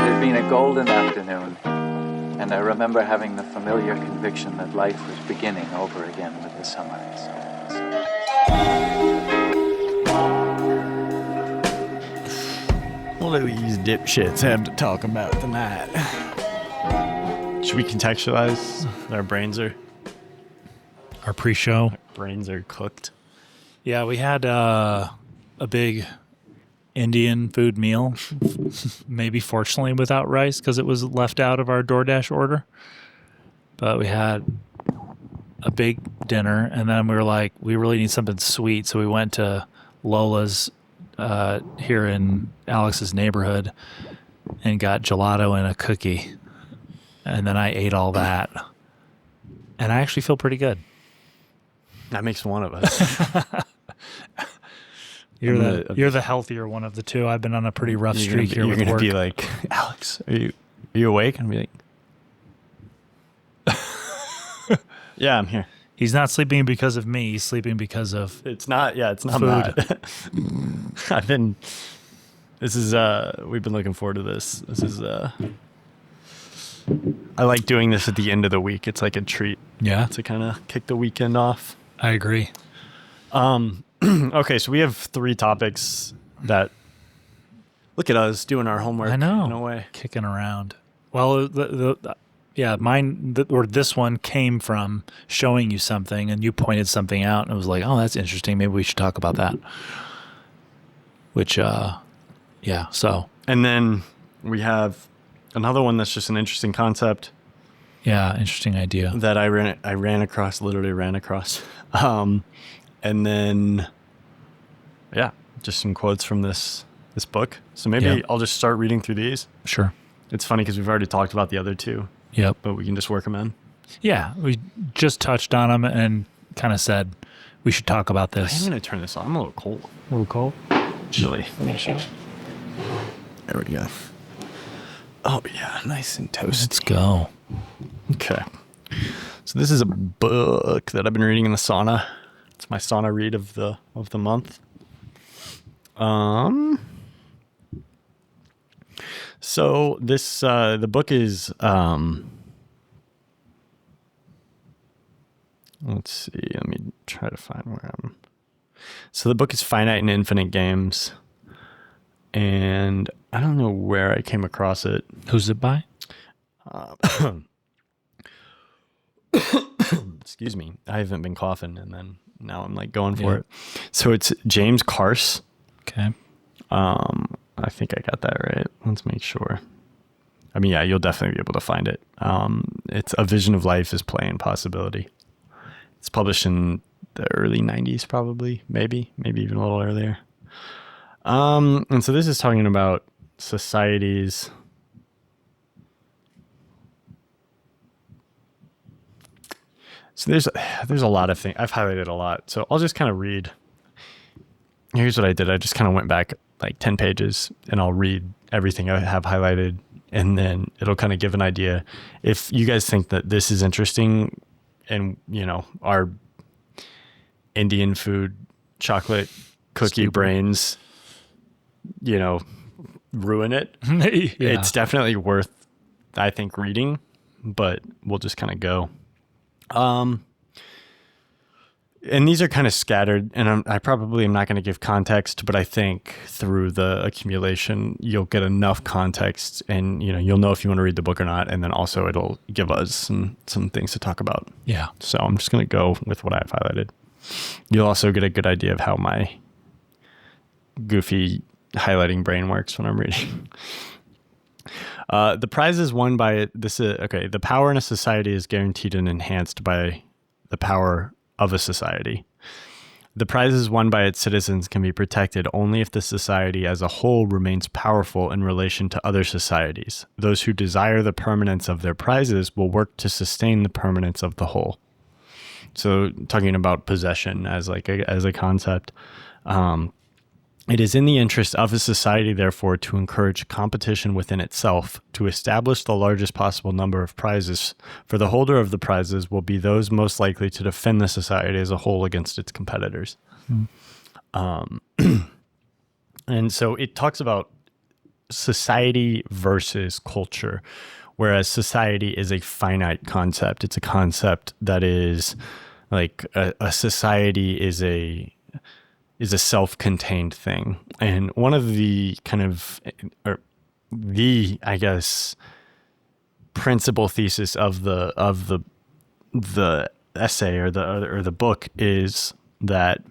had been a golden afternoon, and I remember having the familiar conviction that life was beginning over again with the sunrise. What do these dipshits have to talk about tonight? Should we contextualize? Our brains are cooked. Yeah, we had a big Indian food meal, maybe fortunately without rice because it was left out of our DoorDash order. But we had a big dinner, and then we were like, we really need something sweet, so we went to Lola's here in Alex's neighborhood and got gelato and a cookie. And then I ate all that. And I actually feel pretty good. That makes one of us. You're the healthier one of the two. I've been on a pretty rough streak here with work. You're going to be like, Alex, are you awake? And I'll be like, yeah, I'm here. He's not sleeping because of me. He's sleeping because of it's not food. bad. We've been looking forward to this. This is, I like doing this at the end of the week. It's like a treat. Yeah. To kind of kick the weekend off. I agree. Okay, so we have 3 topics that look at us doing our homework. I know. In a way. Kicking around. Well, this one came from showing you something and you pointed something out and it was like, oh, that's interesting. Maybe we should talk about that. Which, so. And then we have another one that's just an interesting concept. Yeah, interesting idea. That I ran across. And then, yeah, just some quotes from this book. So maybe I'll just start reading through these. Sure. It's funny because we've already talked about the other 2. Yep. But we can just work them in. Yeah, we just touched on them and kind of said we should talk about this. I'm going to turn this on. I'm a little cold. A little cold? Chilly. There we go. Oh, yeah, nice and toasty. Let's go. Okay. So this is a book that I've been reading in the sauna. It's my sauna read of the month. So this the book is let's see, let me try to find where I'm. So the book is Finite and Infinite Games. And I don't know where I came across it. Who's it by? Excuse me. I haven't been coughing, and then now I'm like going for it. So it's James Carse. Okay. I think I got that right. Let's make sure. I mean, yeah, you'll definitely be able to find it. It's A Vision of Life is Play and Possibility. It's published in the early 90s, probably, maybe even a little earlier. And so this is talking about societies. So there's a lot of things. I've highlighted a lot. So I'll just kind of read. Here's what I did. I just kind of went back like 10 pages and I'll read everything I have highlighted. And then it'll kind of give an idea. If you guys think that this is interesting and, our Indian food, chocolate, cookie brains, ruin it. It's definitely worth, I think, reading, but we'll just kind of go. And these are kind of scattered, and I probably am not going to give context, but I think through the accumulation, you'll get enough context, and you'll know if you want to read the book or not, and then also it'll give us some things to talk about. Yeah. So I'm just going to go with what I've highlighted. You'll also get a good idea of how my goofy highlighting brain works when I'm reading. The prizes won by the power in a society is guaranteed and enhanced by the power of a society. The prizes won by its citizens can be protected only if the society as a whole remains powerful in relation to other societies. Those who desire the permanence of their prizes will work to sustain the permanence of the whole. So talking about possession as a concept, it is in the interest of a society, therefore, to encourage competition within itself, to establish the largest possible number of prizes, for the holder of the prizes will be those most likely to defend the society as a whole against its competitors. And so it talks about society versus culture, whereas society is a finite concept. It's a concept that is like a society is a self-contained thing. And one of the kind of, or the, I guess, principal thesis of the essay or the book is that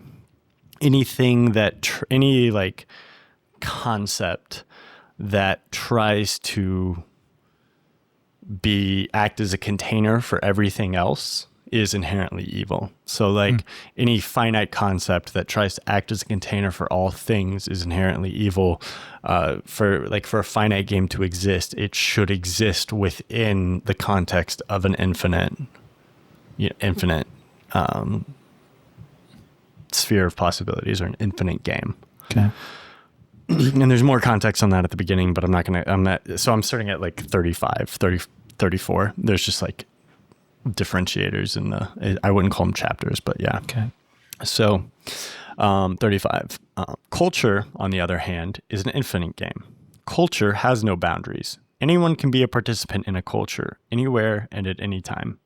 anything that any like concept that tries to act as a container for everything else is inherently evil. So like any finite concept that tries to act as a container for all things is inherently evil. For a finite game to exist, it should exist within the context of an infinite sphere of possibilities, or an infinite game. Okay. And there's more context on that at the beginning, but I'm starting at like 34. There's just like differentiators in I wouldn't call them chapters, but yeah. Okay. So 35. Culture, on the other hand, is an infinite game. Culture has no boundaries. Anyone can be a participant in a culture, anywhere and at any time.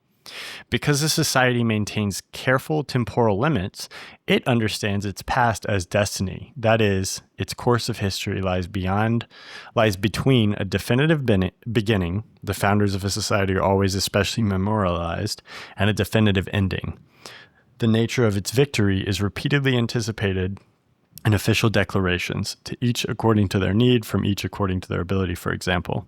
Because a society maintains careful temporal limits, it understands its past as destiny. That is, its course of history lies between a definitive beginning, the founders of a society are always especially memorialized, and a definitive ending. The nature of its victory is repeatedly anticipated in official declarations, to each according to their need, from each according to their ability, for example.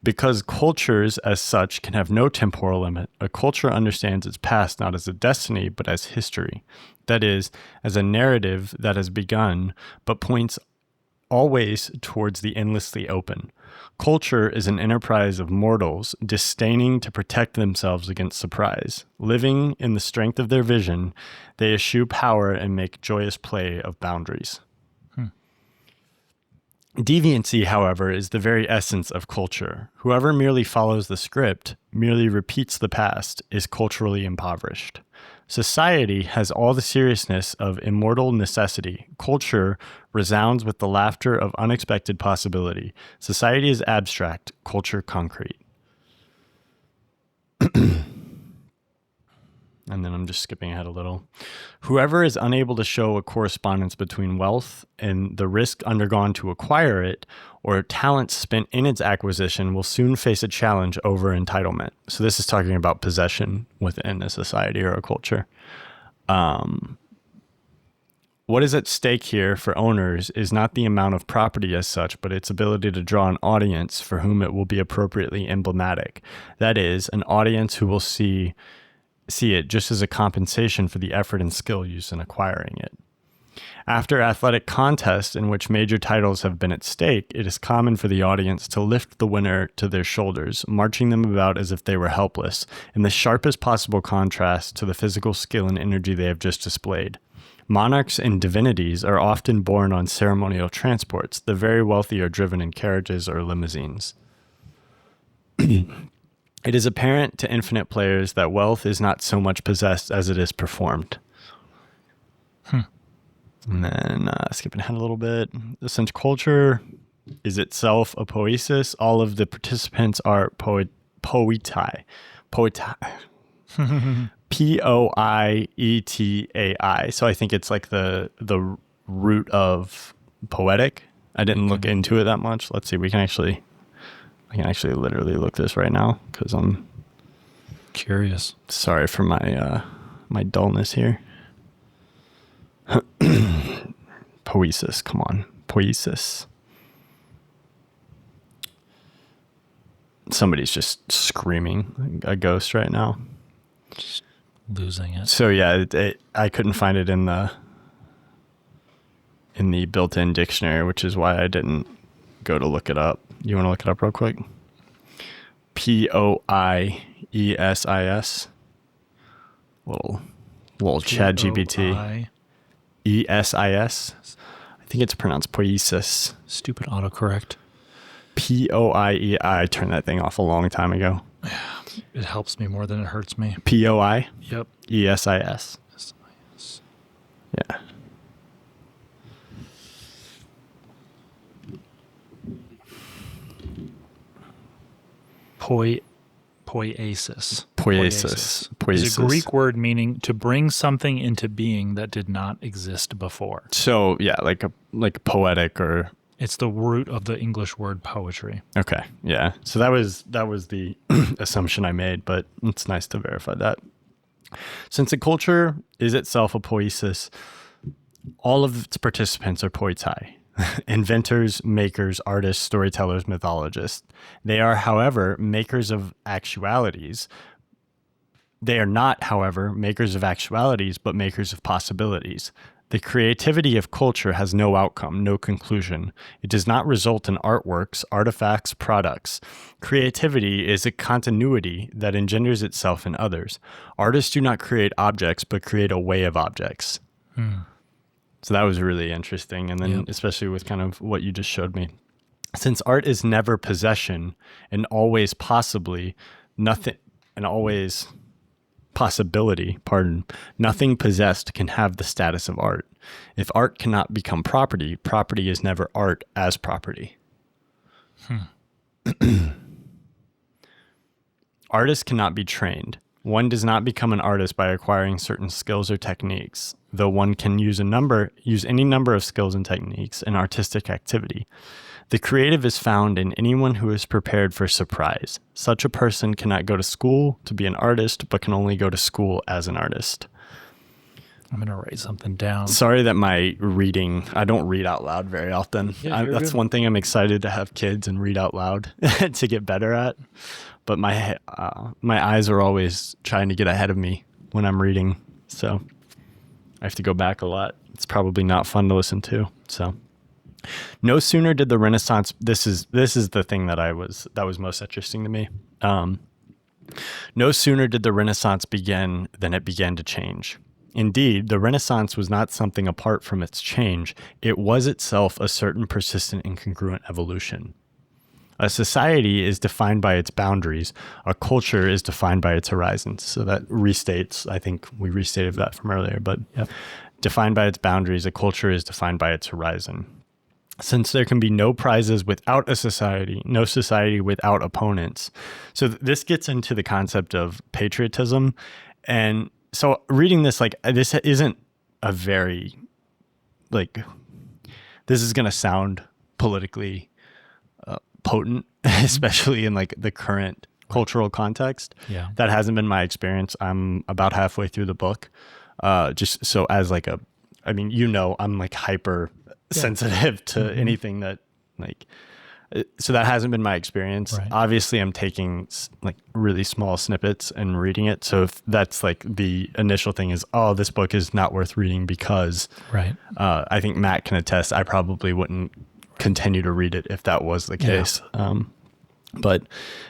Because cultures as such can have no temporal limit, a culture understands its past not as a destiny, but as history. That is, as a narrative that has begun, but points always towards the endlessly open. Culture is an enterprise of mortals disdaining to protect themselves against surprise. Living in the strength of their vision, they eschew power and make joyous play of boundaries. Deviancy, however, is the very essence of culture. Whoever merely follows the script, merely repeats the past, is culturally impoverished. Society has all the seriousness of immortal necessity. Culture resounds with the laughter of unexpected possibility. Society is abstract, culture concrete. And then I'm just skipping ahead a little. Whoever is unable to show a correspondence between wealth and the risk undergone to acquire it, or talent spent in its acquisition, will soon face a challenge over entitlement. So this is talking about possession within a society or a culture. What is at stake here for owners is not the amount of property as such, but its ability to draw an audience for whom it will be appropriately emblematic. That is, an audience who will see it just as a compensation for the effort and skill used in acquiring it. After athletic contests in which major titles have been at stake, it is common for the audience to lift the winner to their shoulders, marching them about as if they were helpless, in the sharpest possible contrast to the physical skill and energy they have just displayed. Monarchs and divinities are often borne on ceremonial transports. The very wealthy are driven in carriages or limousines. It is apparent to infinite players that wealth is not so much possessed as it is performed. And then skipping ahead a little bit, since culture is itself a poiesis, all of the participants are poetai. Poietai. So I think it's like the root of poetic. I didn't look into it that much. Let's see. I can actually literally look this right now because I'm curious. Sorry for my my dullness here. Poiesis, come on. Poiesis. Somebody's just screaming a ghost right now. Just losing it. So yeah, I couldn't find it in the built-in dictionary, which is why I didn't go to look it up. You want to look it up real quick? Poiesis. Little ChatGPT. ESIS. I think it's pronounced poiesis. Stupid autocorrect. POIE. I turned that thing off a long time ago. Yeah, it helps me more than it hurts me. POI. Yep. ESIS. Yeah. poiesis. Poiesis. Is a Greek word meaning to bring something into being that did not exist before. So yeah, like poetic or. It's the root of the English word poetry. Okay, yeah. So that was the assumption I made, but it's nice to verify that. Since a culture is itself a poiesis, all of its participants are poitai. Inventors, makers, artists, storytellers, mythologists. They are, however, makers of actualities. They are not, however, makers of actualities, but makers of possibilities. The creativity of culture has no outcome, no conclusion. It does not result in artworks, artifacts, products. Creativity is a continuity that engenders itself in others. Artists do not create objects, but create a way of objects. So that was really interesting. And then especially with kind of what you just showed me. Since art is never possession and always possibly nothing and always possibility, nothing possessed can have the status of art. If art cannot become property, property is never art as property. Artists cannot be trained. One does not become an artist by acquiring certain skills or techniques, though one can use any number of skills and techniques in artistic activity. The creative is found in anyone who is prepared for surprise. Such a person cannot go to school to be an artist, but can only go to school as an artist. I'm going to write something down. Sorry that my reading, I don't read out loud very often. That's one thing I'm excited to have kids and read out loud to get better at. But my eyes are always trying to get ahead of me when I'm reading. So I have to go back a lot. It's probably not fun to listen to. So no sooner did the Renaissance, this is the thing that was most interesting to me. No sooner did the Renaissance begin than it began to change. Indeed, the Renaissance was not something apart from its change. It was itself a certain persistent and congruent evolution. A society is defined by its boundaries. A culture is defined by its horizons. So that restates, I think we restated that from earlier, but defined by its boundaries, a culture is defined by its horizon. Since there can be no prizes without a society, no society without opponents. So this gets into the concept of patriotism. And so reading this, this isn't a very, this is going to sound politically potent, especially in the current cultural context. Yeah. That hasn't been my experience. I'm about halfway through the book. Just so as I'm hyper sensitive to anything that so that hasn't been my experience. Right. Obviously I'm taking really small snippets and reading it. So if that's the initial thing is, oh, this book is not worth reading because I think Matt can attest, I probably wouldn't continue to read it if that was the case. But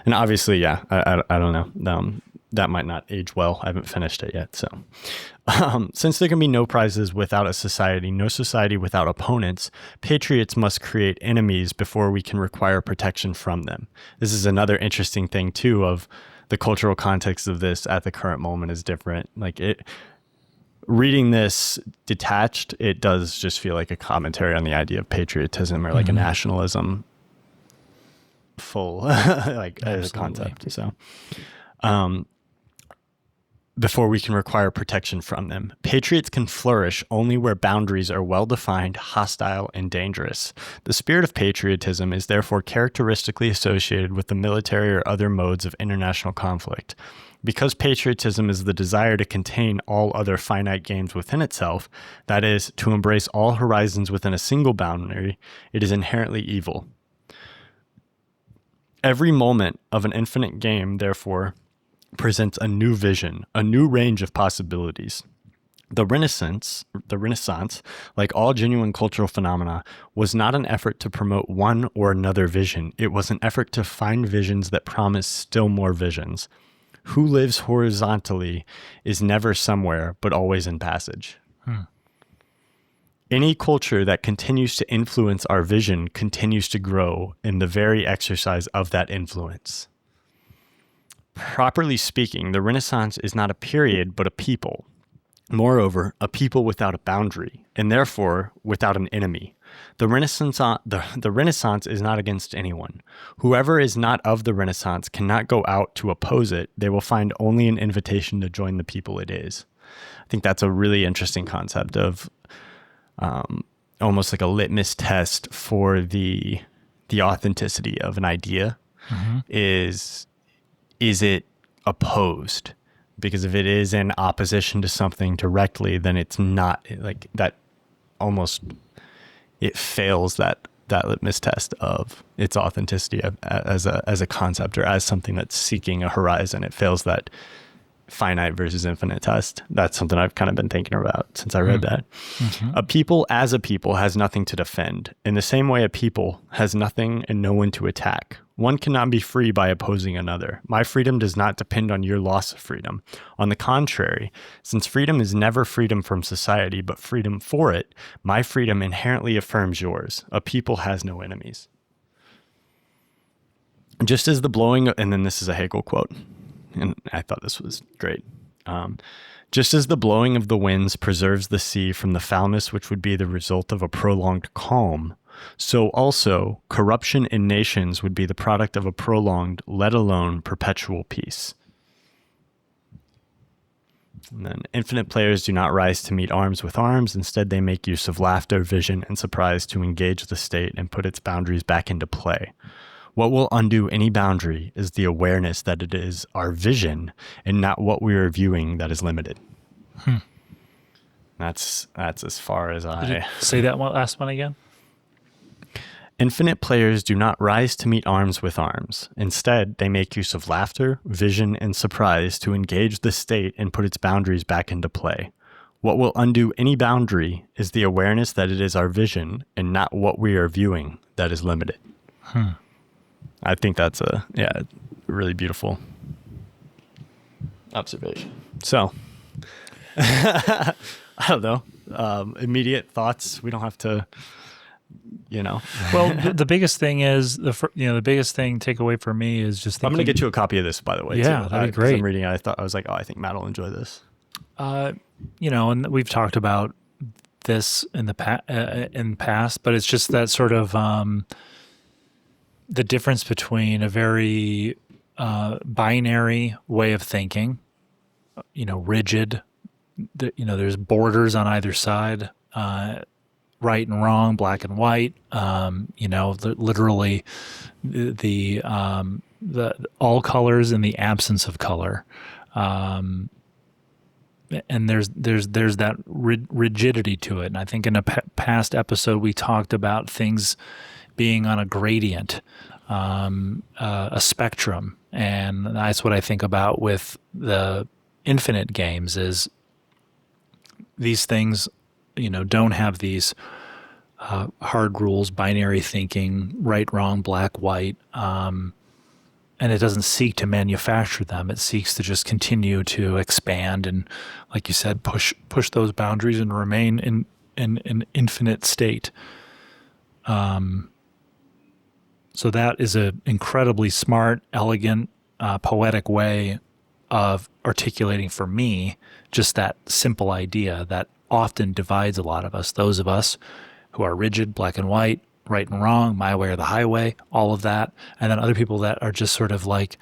obviously, I don't know. That might not age well. I haven't finished it yet. So since there can be no prizes without a society, no society without opponents, patriots must create enemies before we can require protection from them. This is another interesting thing too, of the cultural context of this at the current moment is different. Reading this detached, it does just feel like a commentary on the idea of patriotism or a nationalism full as a concept. So before we can require protection from them, patriots can flourish only where boundaries are well-defined, hostile, and dangerous. The spirit of patriotism is therefore characteristically associated with the military or other modes of international conflict. Because patriotism is the desire to contain all other finite games within itself, that is, to embrace all horizons within a single boundary, it is inherently evil. Every moment of an infinite game, therefore, presents a new vision, a new range of possibilities. The Renaissance, like all genuine cultural phenomena, was not an effort to promote one or another vision. It was an effort to find visions that promise still more visions. Who lives horizontally is never somewhere, but always in passage. Any culture that continues to influence our vision continues to grow in the very exercise of that influence. Properly speaking, the Renaissance is not a period, but a people. Moreover, a people without a boundary, and therefore without an enemy. The Renaissance is not against anyone. Whoever is not of the Renaissance cannot go out to oppose it. They will find only an invitation to join the people it is. I think that's a really interesting concept of almost like a litmus test for the authenticity of an idea. Is it opposed? Because if it is in opposition to something directly, then it's not like that. Almost it fails that litmus test of its authenticity as a concept or as something that's seeking a horizon. It fails that finite versus infinite test. That's something I've kind of been thinking about since I read that. A people as a people has nothing to defend. In the same way, a people has nothing and no one to attack. One cannot be free by opposing another. My freedom does not depend on your loss of freedom. On the contrary, since freedom is never freedom from society, but freedom for it, my freedom inherently affirms yours. A people has no enemies. Just as the blowing, and then this is a Hegel quote, and I thought this was great. Just as the blowing of the winds preserves the sea from the foulness which would be the result of a prolonged calm, so also corruption in nations would be the product of a prolonged, let alone perpetual peace. And then infinite players do not rise to meet arms with arms. Instead, they make use of laughter, vision, and surprise to engage the state and put its boundaries back into play. What will undo any boundary is the awareness that it is our vision and not what we are viewing that is limited. That's as far as Say that last one again. Infinite players do not rise to meet arms with arms. Instead, they make use of laughter, vision, and surprise to engage the state and put its boundaries back into play. What will undo any boundary is the awareness that it is our vision and not what we are viewing that is limited. I think that's a really beautiful observation. So, I don't know. Immediate thoughts. We don't have to, Well, the biggest thing is the biggest thing takeaway for me is just thinking, I'm going to get you a copy of this, by the way. Yeah, too. that'd be great. I'm reading it. I was like, I think Matt will enjoy this. And we've talked about this in the past, but it's just that sort of the difference between a very binary way of thinking, rigid. There's borders on either side, right and wrong, black and white. Literally, the all colors in the absence of color. And there's that rigidity to it. And I think in a past episode we talked about things being on a gradient, a spectrum, and that's what I think about with the infinite games. Is these things, don't have these hard rules, binary thinking, right, wrong, black, white. And it doesn't seek to manufacture them. It seeks to just continue to expand and, like you said, push those boundaries and remain in an infinite state. So that is an incredibly smart, elegant, poetic way of articulating for me just that simple idea that often divides a lot of us. Those of us who are rigid, black and white, right and wrong, my way or the highway, all of that. And then other people that are just sort of like,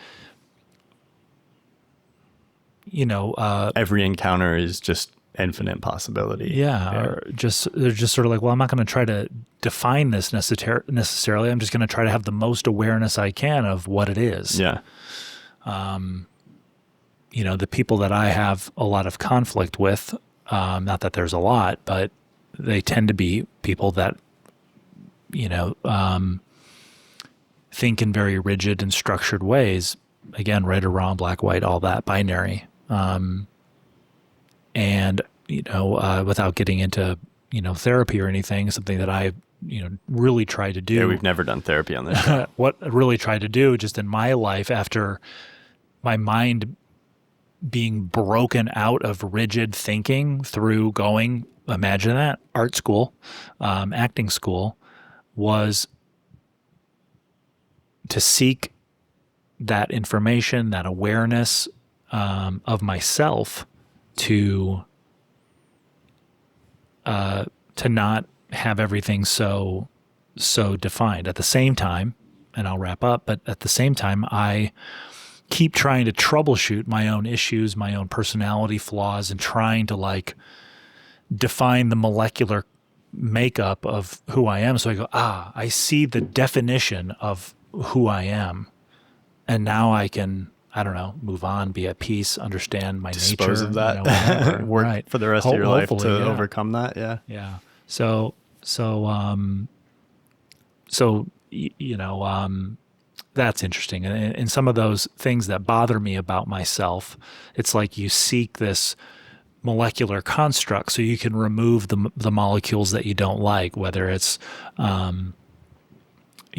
every encounter is just infinite possibility. Yeah. Or they're just sort of like, well, I'm not going to try to define this necessarily. I'm just going to try to have the most awareness I can of what it is. Yeah. The people that I have a lot of conflict with, not that there's a lot, but they tend to be people that, think in very rigid and structured ways. Again, right or wrong, black, white, all that, binary. Without getting into, therapy or anything, something that I, really try to do. Yeah, we've never done therapy on this show. What I really tried to do just in my life after my mind being broken out of rigid thinking through going, imagine that, art school, acting school, was to seek that information, that awareness of myself to not have everything so defined. At the same time, and I'll wrap up, but at the same time, I keep trying to troubleshoot my own issues, my own personality flaws, and trying to like define the molecular makeup of who I am. So I go, I see the definition of who I am. And now I can, I don't know, move on, be at peace, understand my Dispose nature. of that. Whatever. Work Right. for the rest of your life to Hopefully, yeah. overcome that. Yeah. Yeah. So that's interesting. And some of those things that bother me about myself, it's like you seek this molecular construct so you can remove the molecules that you don't like, whether it's,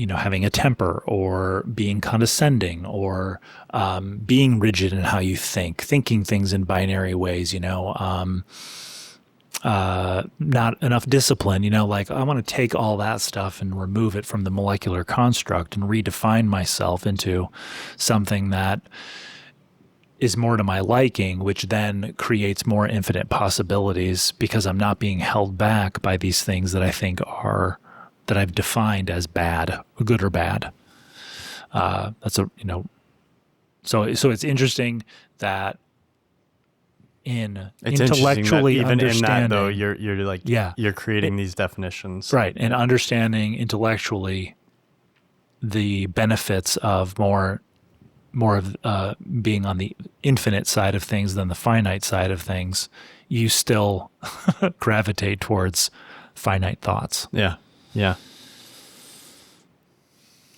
having a temper or being condescending or being rigid in how you think, thinking things in binary ways, not enough discipline, like I want to take all that stuff and remove it from the molecular construct and redefine myself into something that is more to my liking, which then creates more infinite possibilities because I'm not being held back by these things that I think that I've defined as bad, good or bad. So it's interesting that It's intellectually even in that though, understanding, you're like, you're creating these definitions. right, and understanding intellectually the benefits of more of being on the infinite side of things than the finite side of things, you still gravitate towards finite thoughts. Yeah. Yeah.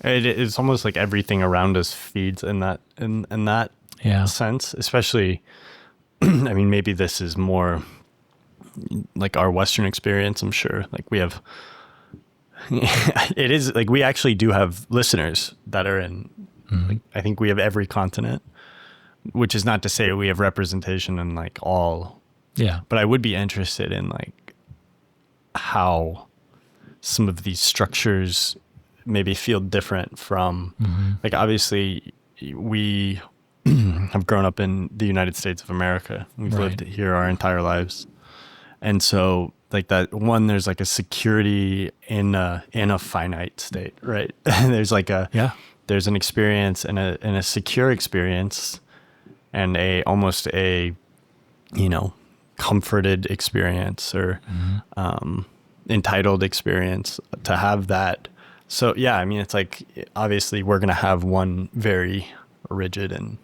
It's almost like everything around us feeds in that sense, especially, I mean, maybe this is more like our Western experience. I'm sure like we have, it is like, we actually do have listeners that are in, like, I think we have every continent, which is not to say we have representation in like all, but I would be interested in like how some of these structures maybe feel different from like, obviously we have grown up in the United States of America. We've lived here our entire lives. And so like that one, there's like a security in a finite state, right? There's like there's an experience and a secure experience and almost a, comforted experience or, entitled experience to have that. So yeah, I mean, it's like, obviously we're going to have one very rigid and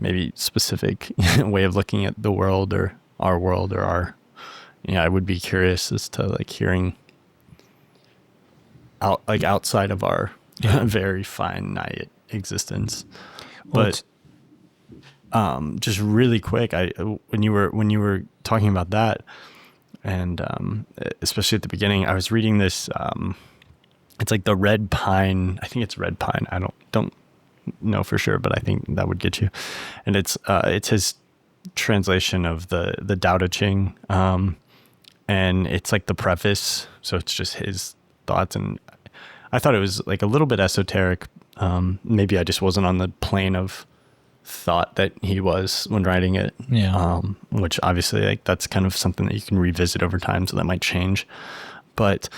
maybe specific way of looking at the world or our, I would be curious as to like hearing outside of our very finite existence. But just really quick, when you were talking about that, and especially at the beginning, I was reading this. It's like the red pine. I think it's red pine. I don't know for sure, but I think that would get you. And it's his translation of the Tao Te Ching, and it's like the preface. So it's just his thoughts, and I thought it was like a little bit esoteric. Maybe I just wasn't on the plane of thought that he was when writing it. Which obviously like that's kind of something that you can revisit over time, so that might change. But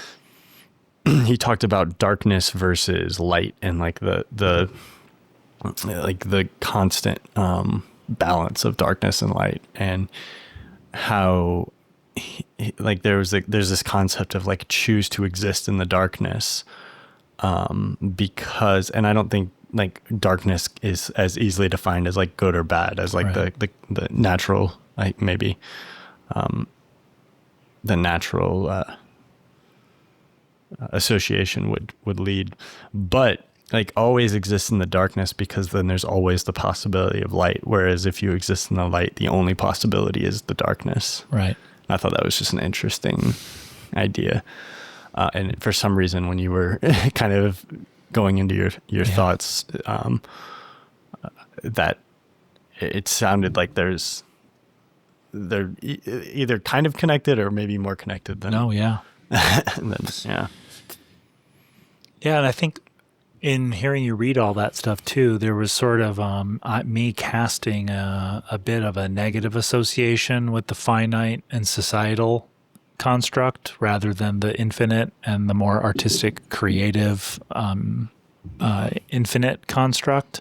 he talked about darkness versus light and like the constant balance of darkness and light, and how like there's this concept of like choose to exist in the darkness, because, and I don't think like darkness is as easily defined as like good or bad as like the natural, like maybe the natural association would lead, but like always exists in the darkness, because then there's always the possibility of light, whereas if you exist in the light, the only possibility is the darkness. Right. I thought that was just an interesting idea, and for some reason when you were kind of going into your thoughts, that it sounded like they're either kind of connected or maybe more connected than. No, yeah. And then, yeah, and I think in hearing you read all that stuff too, there was sort of me casting a bit of a negative association with the finite and societal construct rather than the infinite and the more artistic, creative, infinite construct.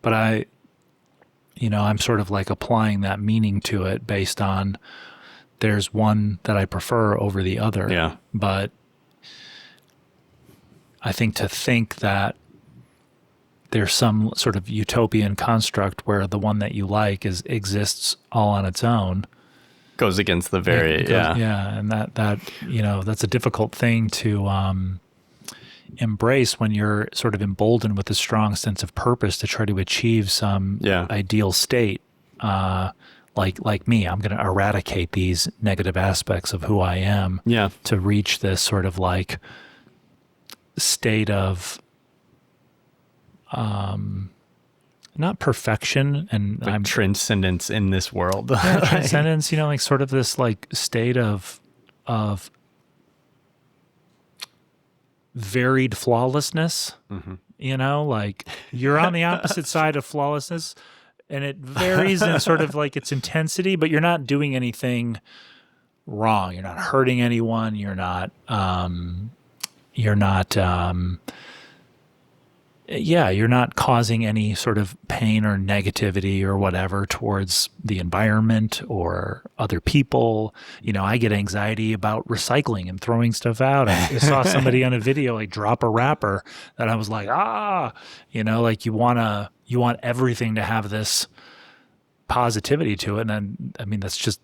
But I'm sort of like applying that meaning to it based on there's one that I prefer over the other. Yeah. But I think to think that there's some sort of utopian construct where the one that you like exists all on its own goes against the very, and that that's a difficult thing to embrace when you're sort of emboldened with a strong sense of purpose to try to achieve some ideal state. Like me, I'm going to eradicate these negative aspects of who I am to reach this sort of like state of not perfection and like transcendence in this world. Transcendence, like sort of this like state of varied flawlessness. Like you're on the opposite side of flawlessness, and it varies in sort of like its intensity, but you're not doing anything wrong. You're not hurting anyone. You're not causing any sort of pain or negativity or whatever towards the environment or other people. I get anxiety about recycling and throwing stuff out. I saw somebody on a video like drop a wrapper that I was like, like you want everything to have this positivity to it. And then, I mean, that's just,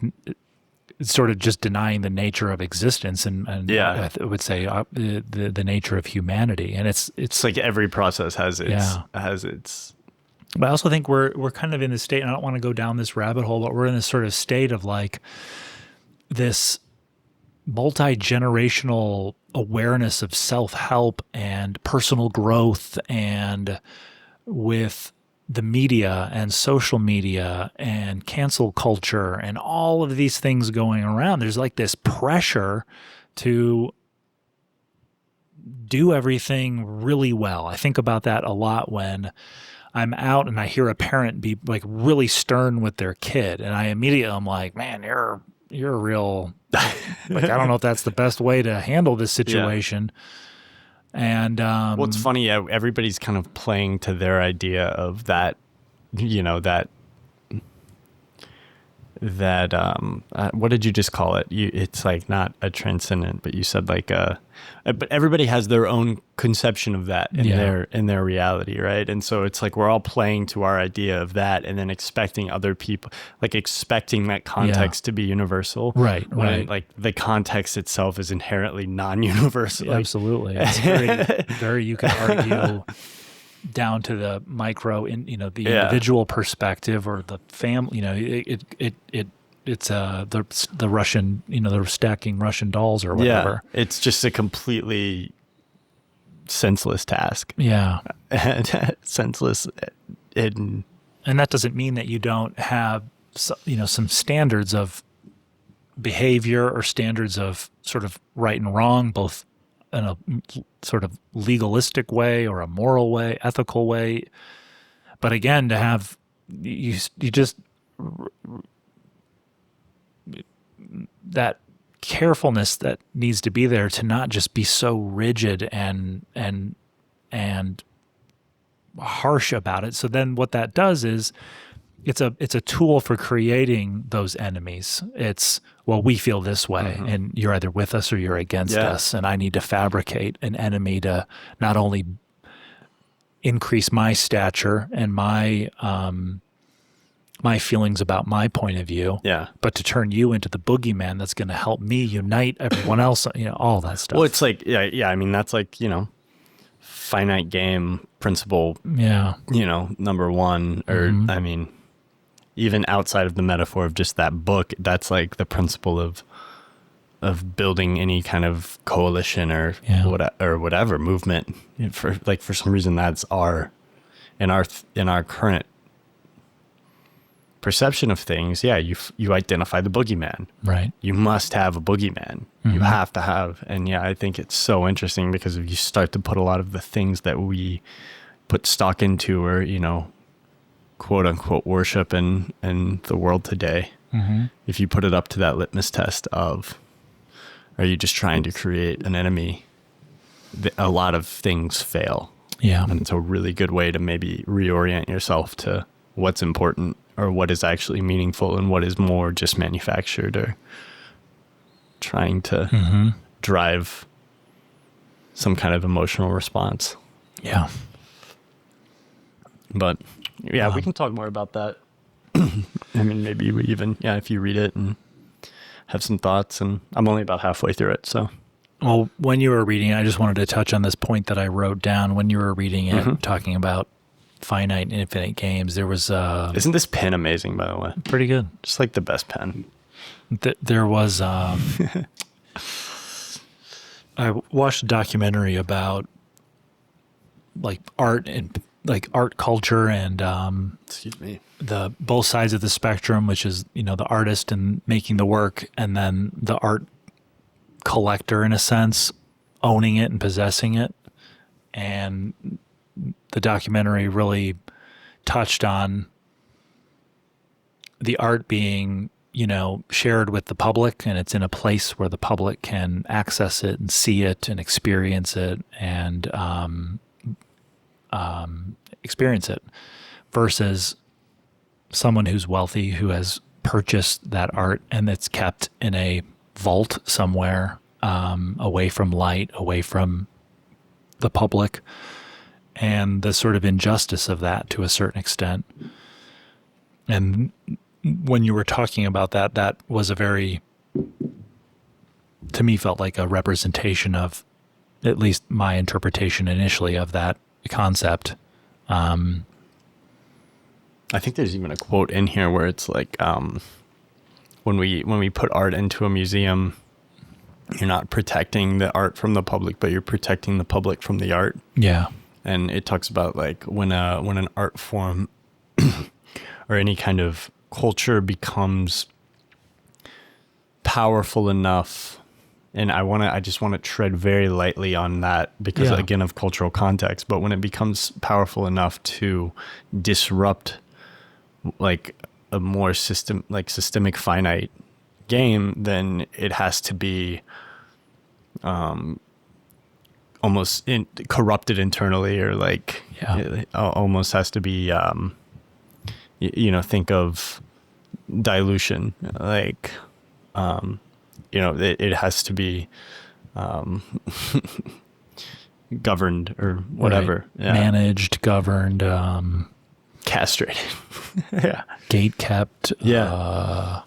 it's sort of just denying the nature of existence and I would say the nature of humanity. And it's like every process has its. But I also think we're kind of in this state, and I don't want to go down this rabbit hole, but we're in this sort of state of like this multi-generational awareness of self-help and personal growth, and with the media and social media and cancel culture and all of these things going around, there's like this pressure to do everything really well. I think about that a lot when I'm out and I hear a parent be like really stern with their kid, and I immediately am like, man, you're a real, like, I don't know if that's the best way to handle this situation. And well, it's funny. Everybody's kind of playing to their idea of that. What did you just call it? It's like not a transcendent, but you said like but everybody has their own conception of that in their reality, right? And so it's like we're all playing to our idea of that, and then expecting other people, like expecting that context to be universal, right? When, like the context itself is inherently non-universal. Absolutely, it's very, very. You can argue down to the micro, the individual perspective or the family. It's the Russian, they're stacking Russian dolls or whatever. Yeah, it's just a completely senseless task. Yeah, senseless. And that doesn't mean that you don't have, some standards of behavior or standards of sort of right and wrong, both in a sort of legalistic way or a moral way, ethical way. But again, to have you just that carefulness that needs to be there to not just be so rigid and harsh about it. So then what that does is it's a tool for creating those enemies. It's, well, we feel this way, and you're either with us or you're against us, and I need to fabricate an enemy to not only increase my stature and my feelings about my point of view, but to turn you into the boogeyman that's going to help me unite everyone else, all that stuff. Well, it's like, I mean, that's like, finite game principle, number one, or I mean, even outside of the metaphor of just that book, that's like the principle of building any kind of coalition or whatever movement. For some reason, that's in our current perception of things. You identify the boogeyman, right? You must have a boogeyman. You have to have, and I think it's so interesting because if you start to put a lot of the things that we put stock into, or quote unquote worship in the world today, if you put it up to that litmus test of are you just trying to create an enemy? A lot of things fail. Yeah. And it's a really good way to maybe reorient yourself to what's important or what is actually meaningful and what is more just manufactured or trying to drive some kind of emotional response. Yeah. But yeah, we can talk more about that. I mean, maybe we even, if you read it and have some thoughts, and I'm only about halfway through it. So, well, when you were reading, I just wanted to touch on this point that I wrote down when you were reading it, talking about finite and infinite games. There was, isn't this pen amazing, by the way? Pretty good. Just like the best pen. There was, I watched a documentary about like art and like art culture and, excuse me, the both sides of the spectrum, which is, the artist and making the work, and then the art collector in a sense, owning it and possessing it. And the documentary really touched on the art being, shared with the public, and it's in a place where the public can access it and see it and experience it and experience it, versus someone who's wealthy who has purchased that art and it's kept in a vault somewhere, away from light, away from the public, and the sort of injustice of that to a certain extent. And when you were talking about that, that was to me, felt like a representation of at least my interpretation initially of that concept. I think there's even a quote in here where it's like, when we put art into a museum, you're not protecting the art from the public, but you're protecting the public from the art. Yeah. And it talks about like when an art form or any kind of culture becomes powerful enough, and I just want to tread very lightly on that because again of cultural context, but when it becomes powerful enough to disrupt like a more systemic finite game, then it has to be almost corrupted internally, or like it almost has to be think of dilution, like it has to be governed or whatever. Right. Managed, governed, castrated, gate kept, you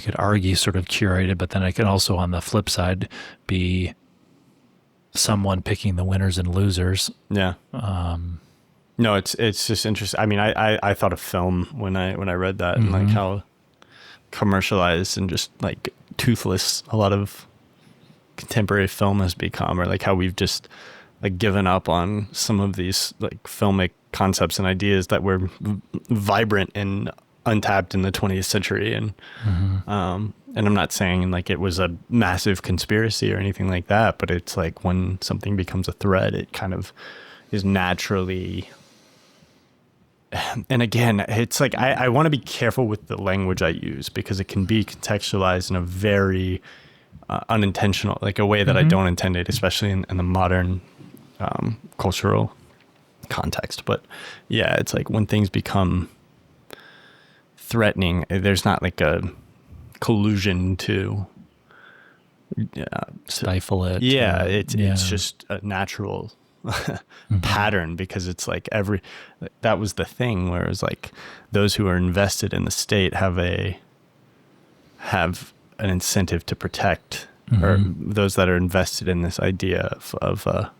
could argue sort of curated, but then it can also, on the flip side, be someone picking the winners and losers. No, it's just interesting. I mean, I thought of film when I read that, and like how commercialized and just like toothless a lot of contemporary film has become, or like how we've just like given up on some of these like filmic concepts and ideas that were vibrant and untapped in the 20th century. And and I'm not saying like it was a massive conspiracy or anything like that, but it's like when something becomes a threat, it kind of is naturally. And again, it's like I want to be careful with the language I use, because it can be contextualized in a very unintentional, like a way that I don't intend it, especially in the modern cultural context. But yeah, it's like when things become threatening, there's not like a collusion to stifle it. Yeah, it's just a natural pattern, because it's like that was the thing where it's like those who are invested in the state have an incentive to protect, or those that are invested in this idea of a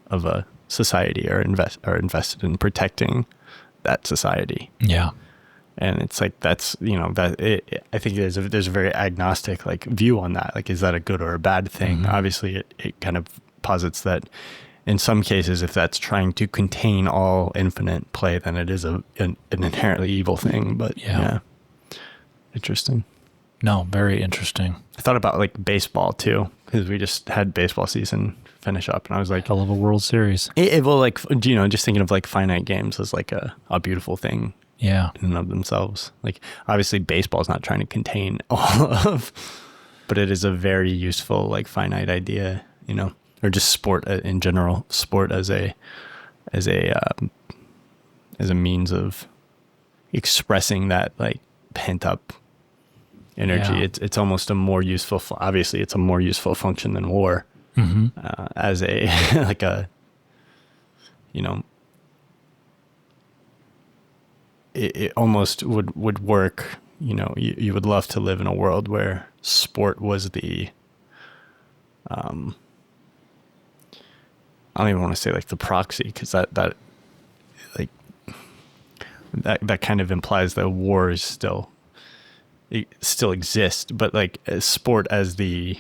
society are invested in protecting that society. Yeah. And it's like, that's, I think there's a very agnostic like view on that. Like, is that a good or a bad thing? Obviously it kind of posits that in some cases, if that's trying to contain all infinite play, then it is an inherently evil thing. But yeah. Interesting. No, very interesting. I thought about like baseball too, because we just had baseball season finish up, and I was like, hell of a World Series. Well, like, just thinking of like finite games as like a beautiful thing. Yeah. In and of themselves. Like, obviously baseball is not trying to contain all of but it is a very useful, like, finite idea, or just sport in general, sport as a means of expressing that, like, pent up energy. Yeah. It's almost a more useful, obviously it's a more useful function than war, as a, like a, it almost would work. You would love to live in a world where sport was the, I don't even want to say like the proxy, because that kind of implies that war is still exists, but like sport as the,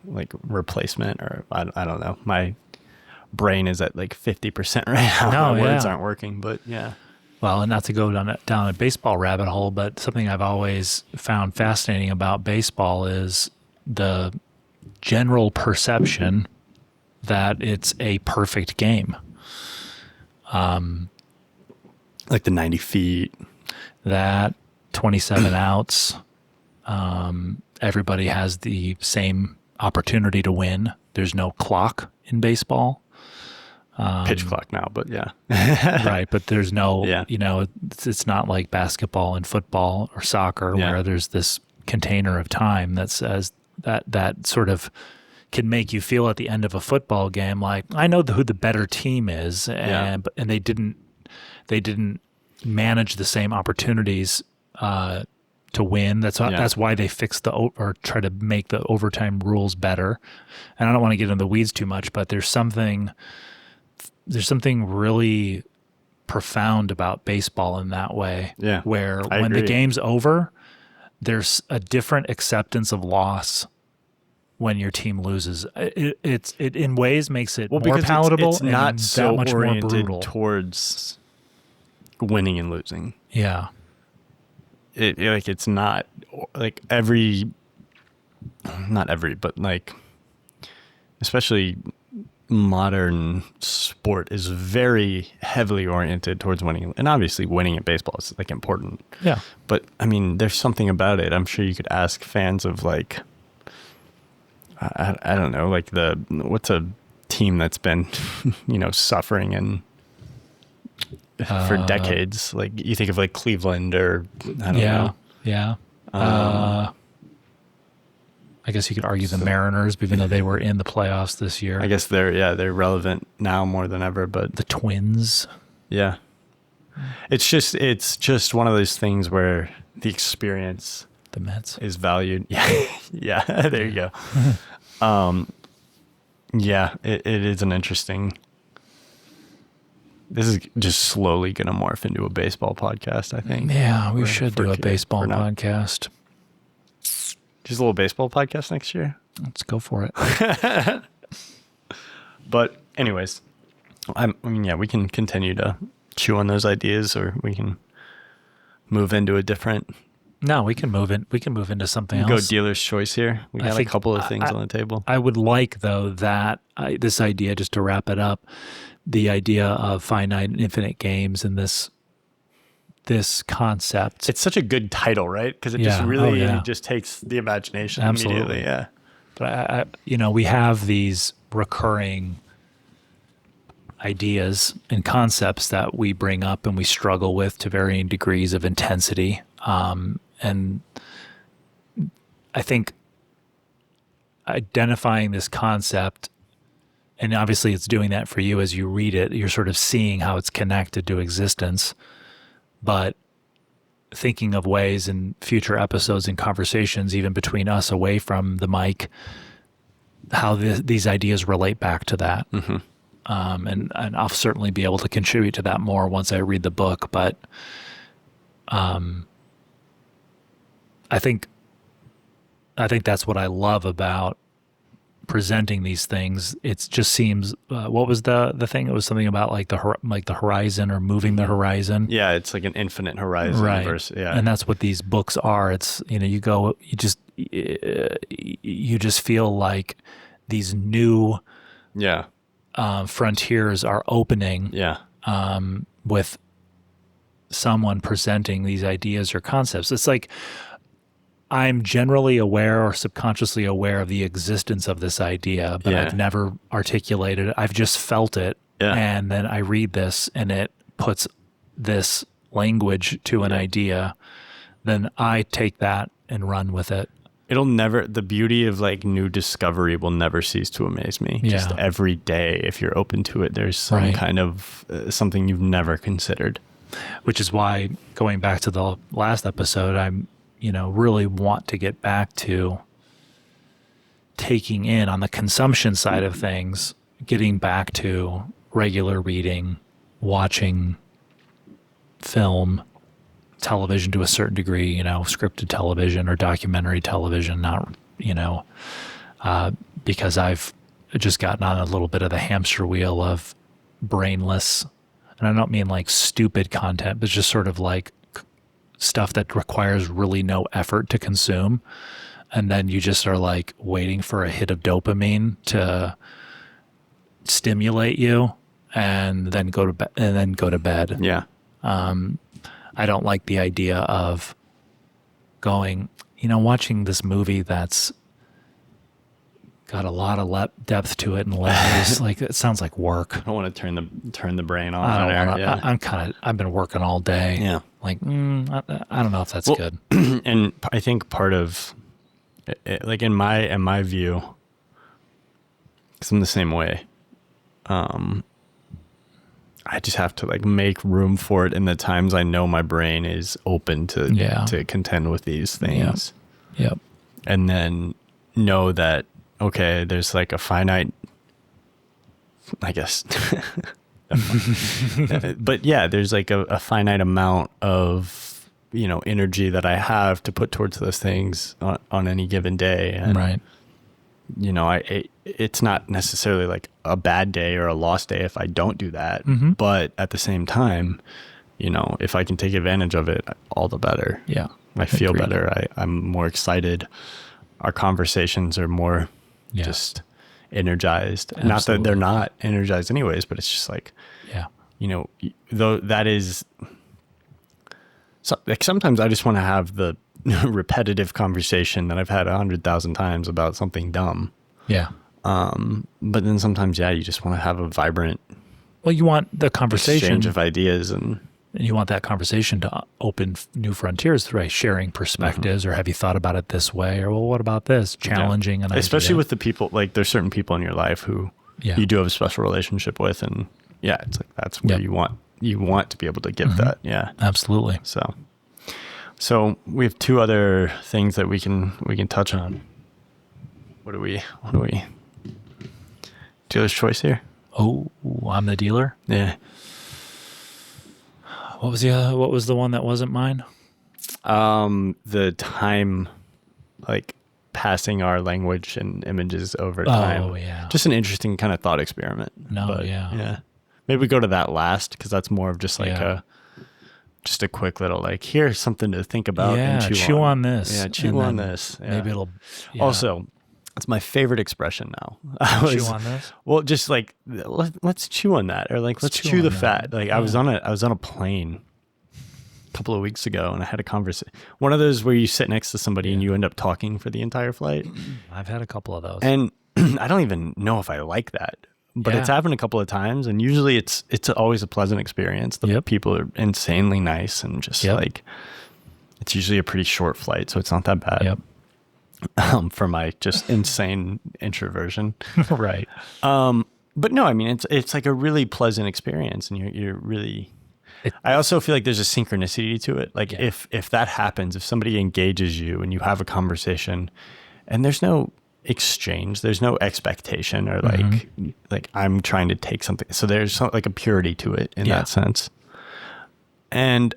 like, replacement, or I don't know. My brain is at like 50% right now. No, My words yeah. aren't working, but yeah. Well, and not to go down a baseball rabbit hole, but something I've always found fascinating about baseball is the general perception that it's a perfect game. Like the 90 feet. That 27 outs, everybody has the same opportunity to win. There's no clock in baseball. Pitch clock now, but yeah. Right, but there's no, Yeah. it's not like basketball and football or soccer where there's this container of time that says that sort of can make you feel at the end of a football game like, I know who the better team is, and they didn't manage the same opportunities to win. That's why they fixed or try to make the overtime rules better. And I don't want to get into the weeds too much, but there's something really profound about baseball in that way. Yeah, where I when the agree. game's over, there's a different acceptance of loss when your team loses. It in ways makes it more because palatable. it's and not that so much more oriented brutal towards winning and losing. Yeah. It's not like not every, but like, especially modern sport is very heavily oriented towards winning, and obviously winning at baseball is like important. Yeah. But I mean, there's something about it. I'm sure you could ask fans of, like, I don't know, like what's a team that's been, suffering and for decades. Like, you think of like Cleveland, or I don't know. Yeah. I guess you could argue the Mariners, even though they were in the playoffs this year. I guess they're relevant now more than ever, but The Twins. yeah. It's just one of those things where the experience The Mets. is valued. Yeah. Yeah. There you go. Yeah, it is an interesting. This is just slowly going to morph into a baseball podcast, I think. Yeah, we For- should for do a kid- baseball for now. podcast. Just a little baseball podcast next year. Let's go for it. But anyways, I mean, yeah, we can continue to chew on those ideas, or we can move into a different. No, we can move in. We can move into something Go else. dealer's choice here. We I got a think couple of things on the table. I would like, though, that this idea, just to wrap it up, the idea of finite and infinite games and this concept. It's such a good title, right? Because it Yeah. just really Oh, yeah. just takes the imagination Absolutely. immediately. Yeah. But we have these recurring ideas and concepts that we bring up and we struggle with to varying degrees of intensity. And I think identifying this concept, and obviously it's doing that for you as you read it, you're sort of seeing how it's connected to existence, but thinking of ways in future episodes and conversations, even between us away from the mic, how these ideas relate back to that. Mm-hmm. And I'll certainly be able to contribute to that more once I read the book. But I think that's what I love about presenting these things. It just seems. What was the thing? It was something about like the horizon, or moving the horizon. Yeah, it's like an infinite horizon. Right. Yeah. And that's what these books are. It's, you just feel like these new Yeah. frontiers are opening Yeah. with someone presenting these ideas or concepts. It's like, I'm generally aware or subconsciously aware of the existence of this idea, but Yeah. I've never articulated it. I've just felt it. Yeah. And then I read this and it puts this language to an idea. Then I take that and run with it. It'll never, the beauty of like new discovery will never cease to amaze me. Yeah. Just every day, if you're open to it, there's some Right. kind of something you've never considered. Which is why, going back to the last episode, I'm, really want to get back to taking in on the consumption side of things, getting back to regular reading, watching film, television to a certain degree, scripted television or documentary television, not, because I've just gotten on a little bit of the hamster wheel of brainless, and I don't mean like stupid content, but just sort of like stuff that requires really no effort to consume. And then you just are like waiting for a hit of dopamine to stimulate you and then go to bed. Yeah. I don't like the idea of going, watching this movie that's got a lot of depth to it and layers. Like, it sounds like work. I don't want to turn the brain off. I don't on wanna, air. I've been working all day. Yeah. Like, I don't know if that's good. And I think part of, like in my view, 'cause I'm the same way. I just have to like make room for it in the times I know my brain is open to contend with these things. Yep. And then know that, okay, there's like a finite, I guess, but yeah, there's like a finite amount of, energy that I have to put towards those things on any given day. And, Right. It's not necessarily like a bad day or a lost day if I don't do that. Mm-hmm. But at the same time, if I can take advantage of it, all the better. Yeah. I feel Agreed. better. I'm more excited. Our conversations are more Yeah. just energized. Not that Absolutely. they're not energized anyways, but it's just like, Yeah. though that is, so, like sometimes I just want to have the repetitive conversation that I've had 100,000 times about something dumb. Yeah. But then sometimes, you just want to have a vibrant Well, you want the conversation, exchange of ideas and you want that conversation to open new frontiers, right? Sharing perspectives, or have you thought about it this way? Or, well, what about this? Challenging an idea. especially with the people, like there's certain people in your life who you do have a special relationship with, and it's like that's where you want to be able to give that. Yeah. Absolutely. So we have two other things that we can touch on. What do we dealer's choice here? Oh, I'm the dealer. Yeah. What was the one that wasn't mine? The time, like passing our language and images over time. Oh, yeah. Just an interesting kind of thought experiment. Yeah. Maybe we go to that last, because that's more of just like just a quick little like, here's something to think about. Yeah, and chew on this. Yeah, chew And on then this. Yeah. Maybe it'll. Yeah. Also, it's my favorite expression now. Chew on this. Well, just like let's chew on that, or like let's chew on the that. fat. Like I was on a plane a couple of weeks ago, and I had a conversation. One of those where you sit next to somebody and you end up talking for the entire flight. I've had a couple of those. And I don't even know if I like that, but it's happened a couple of times, and usually it's always a pleasant experience. The people are insanely nice, and just like it's usually a pretty short flight, so it's not that bad. Yep. For my just insane introversion. Right. But no, I mean, it's like a really pleasant experience, and you're really, I also feel like there's a synchronicity to it. Like if that happens, if somebody engages you and you have a conversation and there's no exchange, there's no expectation, or like I'm trying to take something. So there's like a purity to it in that sense. And,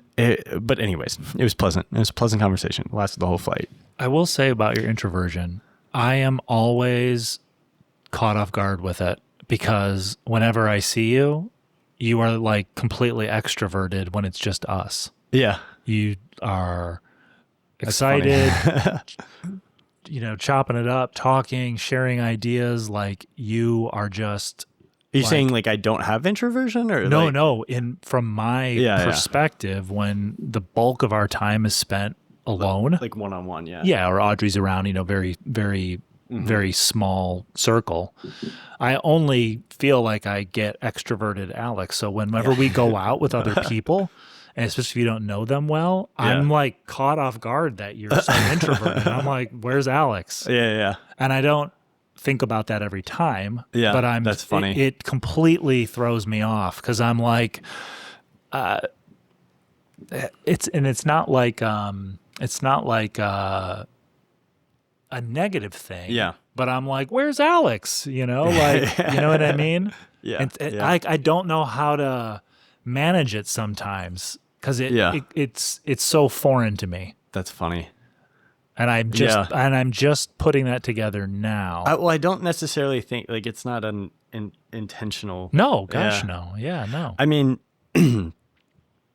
but anyways, it was pleasant. It was a pleasant conversation. It lasted the whole flight. I will say about your introversion, I am always caught off guard with it, because whenever I see you, you are like completely extroverted when it's just us. Yeah. You are excited, chopping it up, talking, sharing ideas. Like you are just. Are you saying like I don't have introversion, or no? From my perspective, when the bulk of our time is spent alone. Like one-on-one, yeah. Yeah, or Audrey's around, very, very, very small circle. I only feel like I get extroverted Alex. So whenever we go out with other people, and especially if you don't know them well, I'm like caught off guard that you're so introverted. I'm like, where's Alex? Yeah. And I don't think about that every time. Yeah, but that's funny. It completely throws me off because I'm like, it's not like a negative thing. Yeah. But I'm like, where's Alex? You know what I mean? Yeah. I don't know how to manage it sometimes because it's so foreign to me. That's funny. And I'm just putting that together now. I don't necessarily think like it's not an intentional. No, gosh, no. Yeah, no. I mean,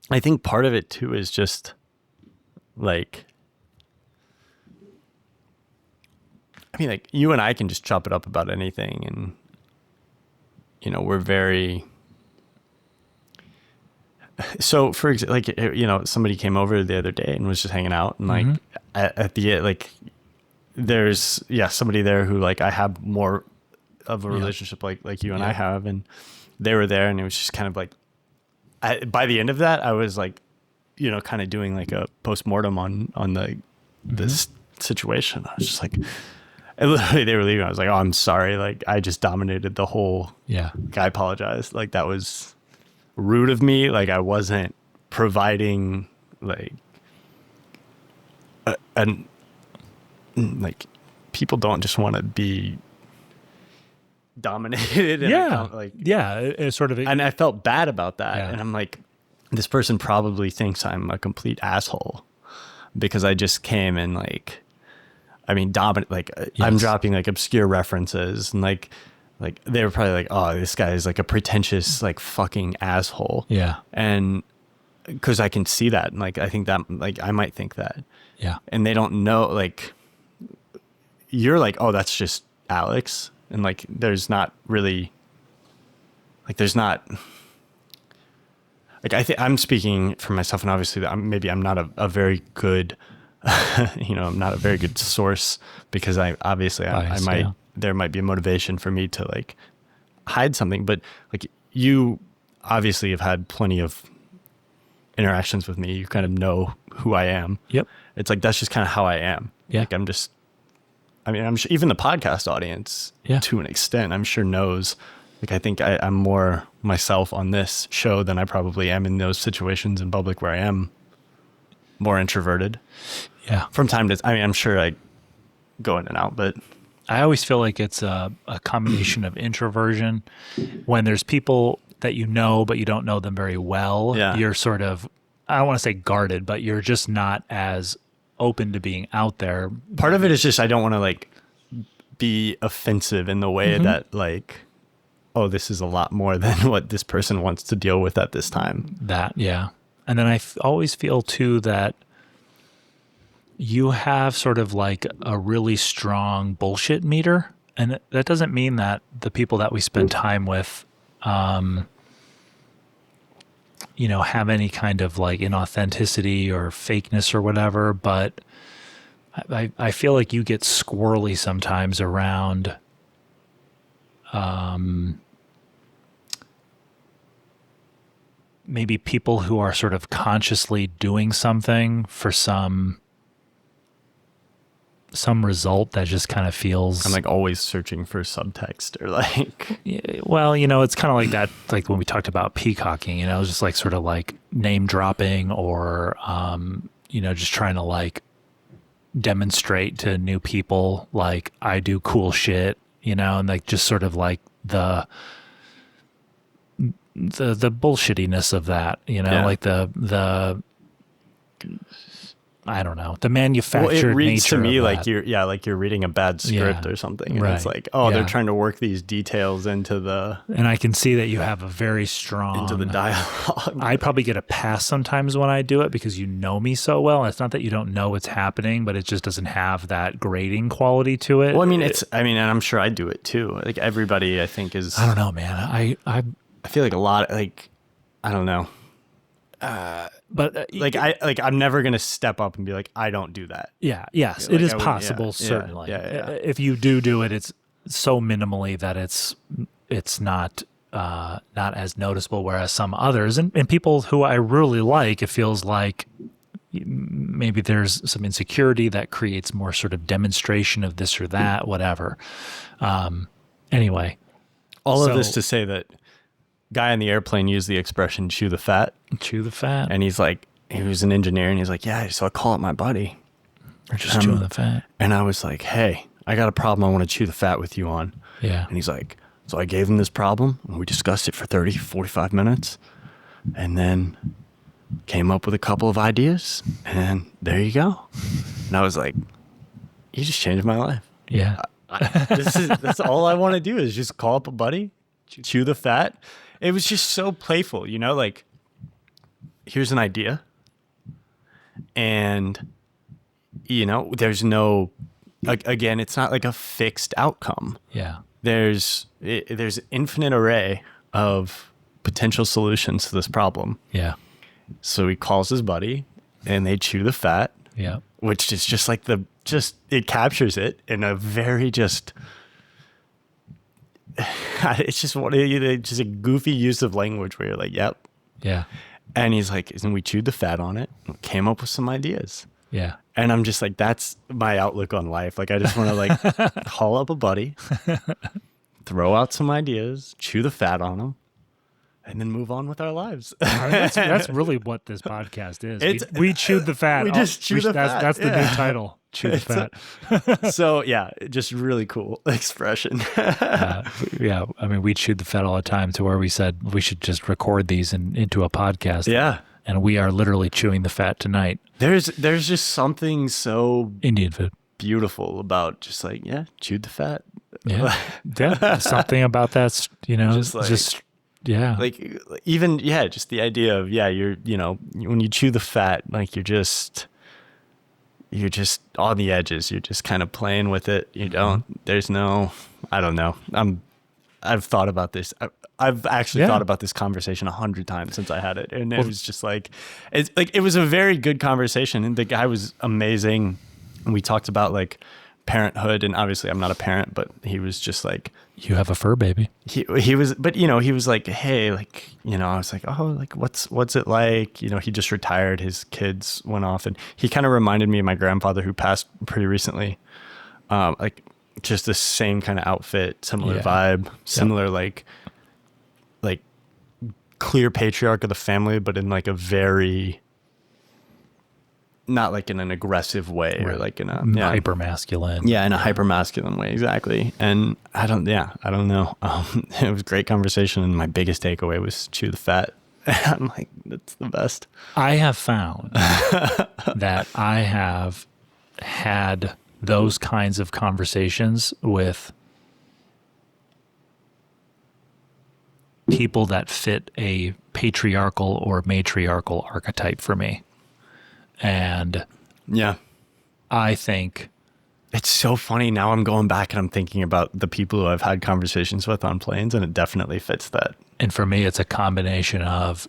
I think part of it too is just like, I mean, like you and I can just chop it up about anything, and we're very. So for example, like somebody came over the other day and was just hanging out, and like at the like, there's somebody there who like I have more of a relationship like you and I have, and they were there, and it was just kind of like, by the end of that, I was like, kind of doing like a postmortem on this situation. I was just like, and literally they were leaving. I was like, oh, I'm sorry. Like I just dominated the whole. Yeah. Like, I apologize. Like that was rude of me. Like I wasn't providing like, and like people don't just want to be dominated. It's sort of, and I felt bad about that. And I'm like, this person probably thinks I'm a complete asshole because I just came and like, I mean, dominant, like I'm dropping like obscure references and like they were probably like, oh, this guy is like a pretentious, like fucking asshole. Yeah. And cause I can see that. And like, I think that like, I might think that. Yeah. And they don't know, like, you're like, oh, that's just Alex. And like, there's not really, like, there's not, like, I think I'm speaking for myself, and obviously I'm not a very good, I'm not a very good source because I might, there might be a motivation for me to like hide something, but like you obviously have had plenty of interactions with me. You kind of know who I am. Yep. It's like, that's just kind of how I am. Yeah. Like I'm sure even the podcast audience to an extent, I'm sure knows, like, I think I'm more myself on this show than I probably am in those situations in public where I am more introverted. Yeah. From time to time, I'm sure I go in and out, but I always feel like it's a combination of introversion. When there's people that you know, but you don't know them very well, you're sort of, I don't want to say guarded, but you're just not as open to being out there. Part of it is just, I don't want to like be offensive in the way that like, oh, this is a lot more than what this person wants to deal with at this time. And then I always feel too that you have sort of like a really strong bullshit meter. And that doesn't mean that the people that we spend time with, have any kind of like inauthenticity or fakeness or whatever. But I feel like you get squirrely sometimes around maybe people who are sort of consciously doing something for some result that just kind of feels. I'm like always searching for subtext or like. Well, it's kind of like that, like when we talked about peacocking, it's just like sort of like name dropping or, just trying to like demonstrate to new people, like I do cool shit, and like just sort of like the bullshittiness of that, like the I don't know, the manufactured it reads nature to me of like that. you're reading a bad script or something, and it's like, they're trying to work these details into the. And I can see that you have a very strong into the dialogue. I probably get a pass sometimes when I do it because you know me so well. It's not that you don't know what's happening, but it just doesn't have that grading quality to it. Well, and I'm sure I do it too. Like everybody, I think is. I don't know, man. I feel like a lot. Like I don't know. But I'm never gonna step up and be like, I don't do that. yeah, yes, Like, it is I would- possible. yeah, Certainly, yeah. if you do it, it's so minimally that it's not as noticeable. Whereas some others and people who I really like, it feels like maybe there's some insecurity that creates more sort of demonstration of this or that, whatever. Anyway, All of So- this to say that guy on the airplane used the expression "chew the fat," chew the fat, and he's like, he was an engineer, and he's like, yeah, so I call up my buddy, or just chewing the fat. and I was like, hey, I got a problem I want to chew the fat with you on. Yeah. And he's like, so I gave him this problem, and we discussed it for 30, 45 minutes, and then came up with a couple of ideas, and there you go. And I was like, you just changed my life. Yeah. That's all I want to do is just call up a buddy, chew the fat. It was just so playful, like, here's an idea, and there's no, again, it's not like a fixed outcome. Yeah. There's infinite array of potential solutions to this problem. Yeah. So he calls his buddy, and they chew the fat, Yeah. which is just like it captures it in a very just, it's just a goofy use of language where you're like, yep. Yeah. And he's like, and we chewed the fat on it, and came up with some ideas. Yeah. And I'm just like, that's my outlook on life. Like, I just want to like call up a buddy, throw out some ideas, chew the fat on them, and then move on with our lives. That's really what this podcast is. It's- We chewed the fat. we just chew the fat, That's the yeah. new title. Chew the fat. So yeah, just really cool expression. Yeah. I mean, we chewed the fat all the time to where we said we should just record these into a podcast. Yeah. And we are literally chewing the fat tonight. There's just something so Indian food. beautiful about just like, yeah, chewed the fat. Yeah. Yeah. Something about that's, Just yeah. Like even, yeah, just the idea of, yeah, when you chew the fat, like you're just on the edges. You're just kind of playing with it. There's no, I don't know. I've thought about this. I've actually thought about this conversation 100 times since I had it. And it was just like, it was a very good conversation. And the guy was amazing. And we talked about like parenthood, and obviously I'm not a parent, but he was just like, You have a fur baby. he was, but he was like, hey, like, I was like, oh, like what's it like? He just retired, his kids went off, and he kind of reminded me of my grandfather who passed pretty recently. Like just the same kind of outfit, similar vibe, similar like clear patriarch of the family, but in like a very, not like in an aggressive way or like in a Hyper masculine. yeah, in a hyper masculine way, exactly. And I don't know. It was a great conversation, and my biggest takeaway was chew the fat. I'm like, that's the best. I have found that I have had those kinds of conversations with people that fit a patriarchal or matriarchal archetype for me. And Yeah. I think It's so funny. Now I'm going back and I'm thinking about the people who I've had conversations with on planes, and it definitely fits that. and for me, it's a combination of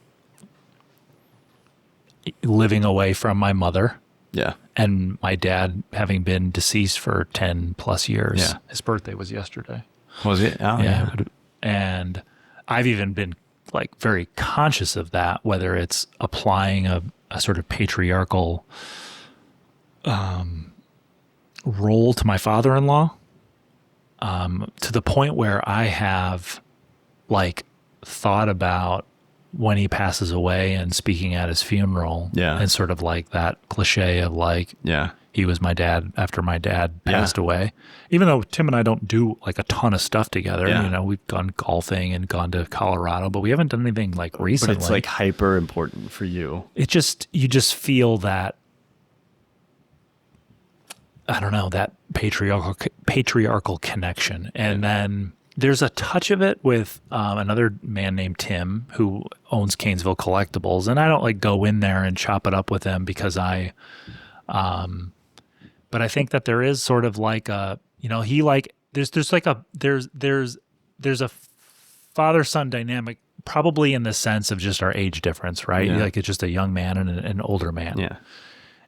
living away from my mother Yeah. and my dad having been deceased for 10 plus years. Yeah. His birthday was yesterday. Was it? Oh, yeah. And I've even been like very conscious of that, whether it's applying a sort of patriarchal role to my father-in-law, to the point where I have like thought about when he passes away and speaking at his funeral, Yeah. and sort of like that cliche of like, Yeah. he was my dad after my dad passed away. Even though Tim and I don't do like a ton of stuff together, Yeah. we've gone golfing and gone to Colorado, but we haven't done anything like recently. But it's like hyper important for you. you just feel that, I don't know, that patriarchal connection. And then there's a touch of it with another man named Tim who owns Canesville Collectibles. And I don't like go in there and chop it up with him because but I think that there is sort of like a, he like, there's a father-son dynamic probably in the sense of just our age difference, right? Yeah. Like it's just a young man and an older man. Yeah.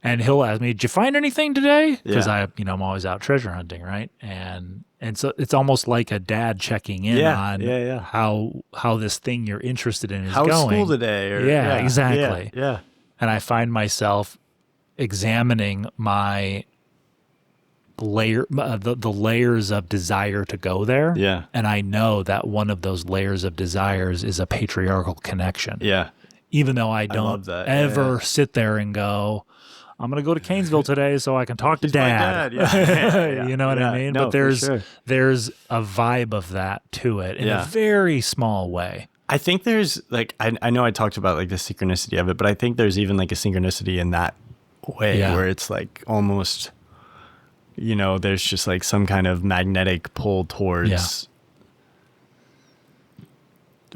And he'll ask me, "Did you find anything today?" Because Yeah. I'm always out treasure hunting, right? And so it's almost like a dad checking in Yeah, on yeah. how this thing you're interested in is How's going. school today? Or, Yeah, exactly. Yeah. And I find myself examining my the layers of desire to go there. Yeah. And I know that one of those layers of desires is a patriarchal connection. Yeah. Even though I love don't that. ever sit there and go, I'm going to go to Canesville today so I can talk to dad. Yeah. You know what I mean? No, but there's for sure. there's a vibe of that to it in Yeah. a very small way. I think there's like, I know I talked about like the synchronicity of it, but I think there's even like a synchronicity in that way where it's like almost, there's just like some kind of magnetic pull towards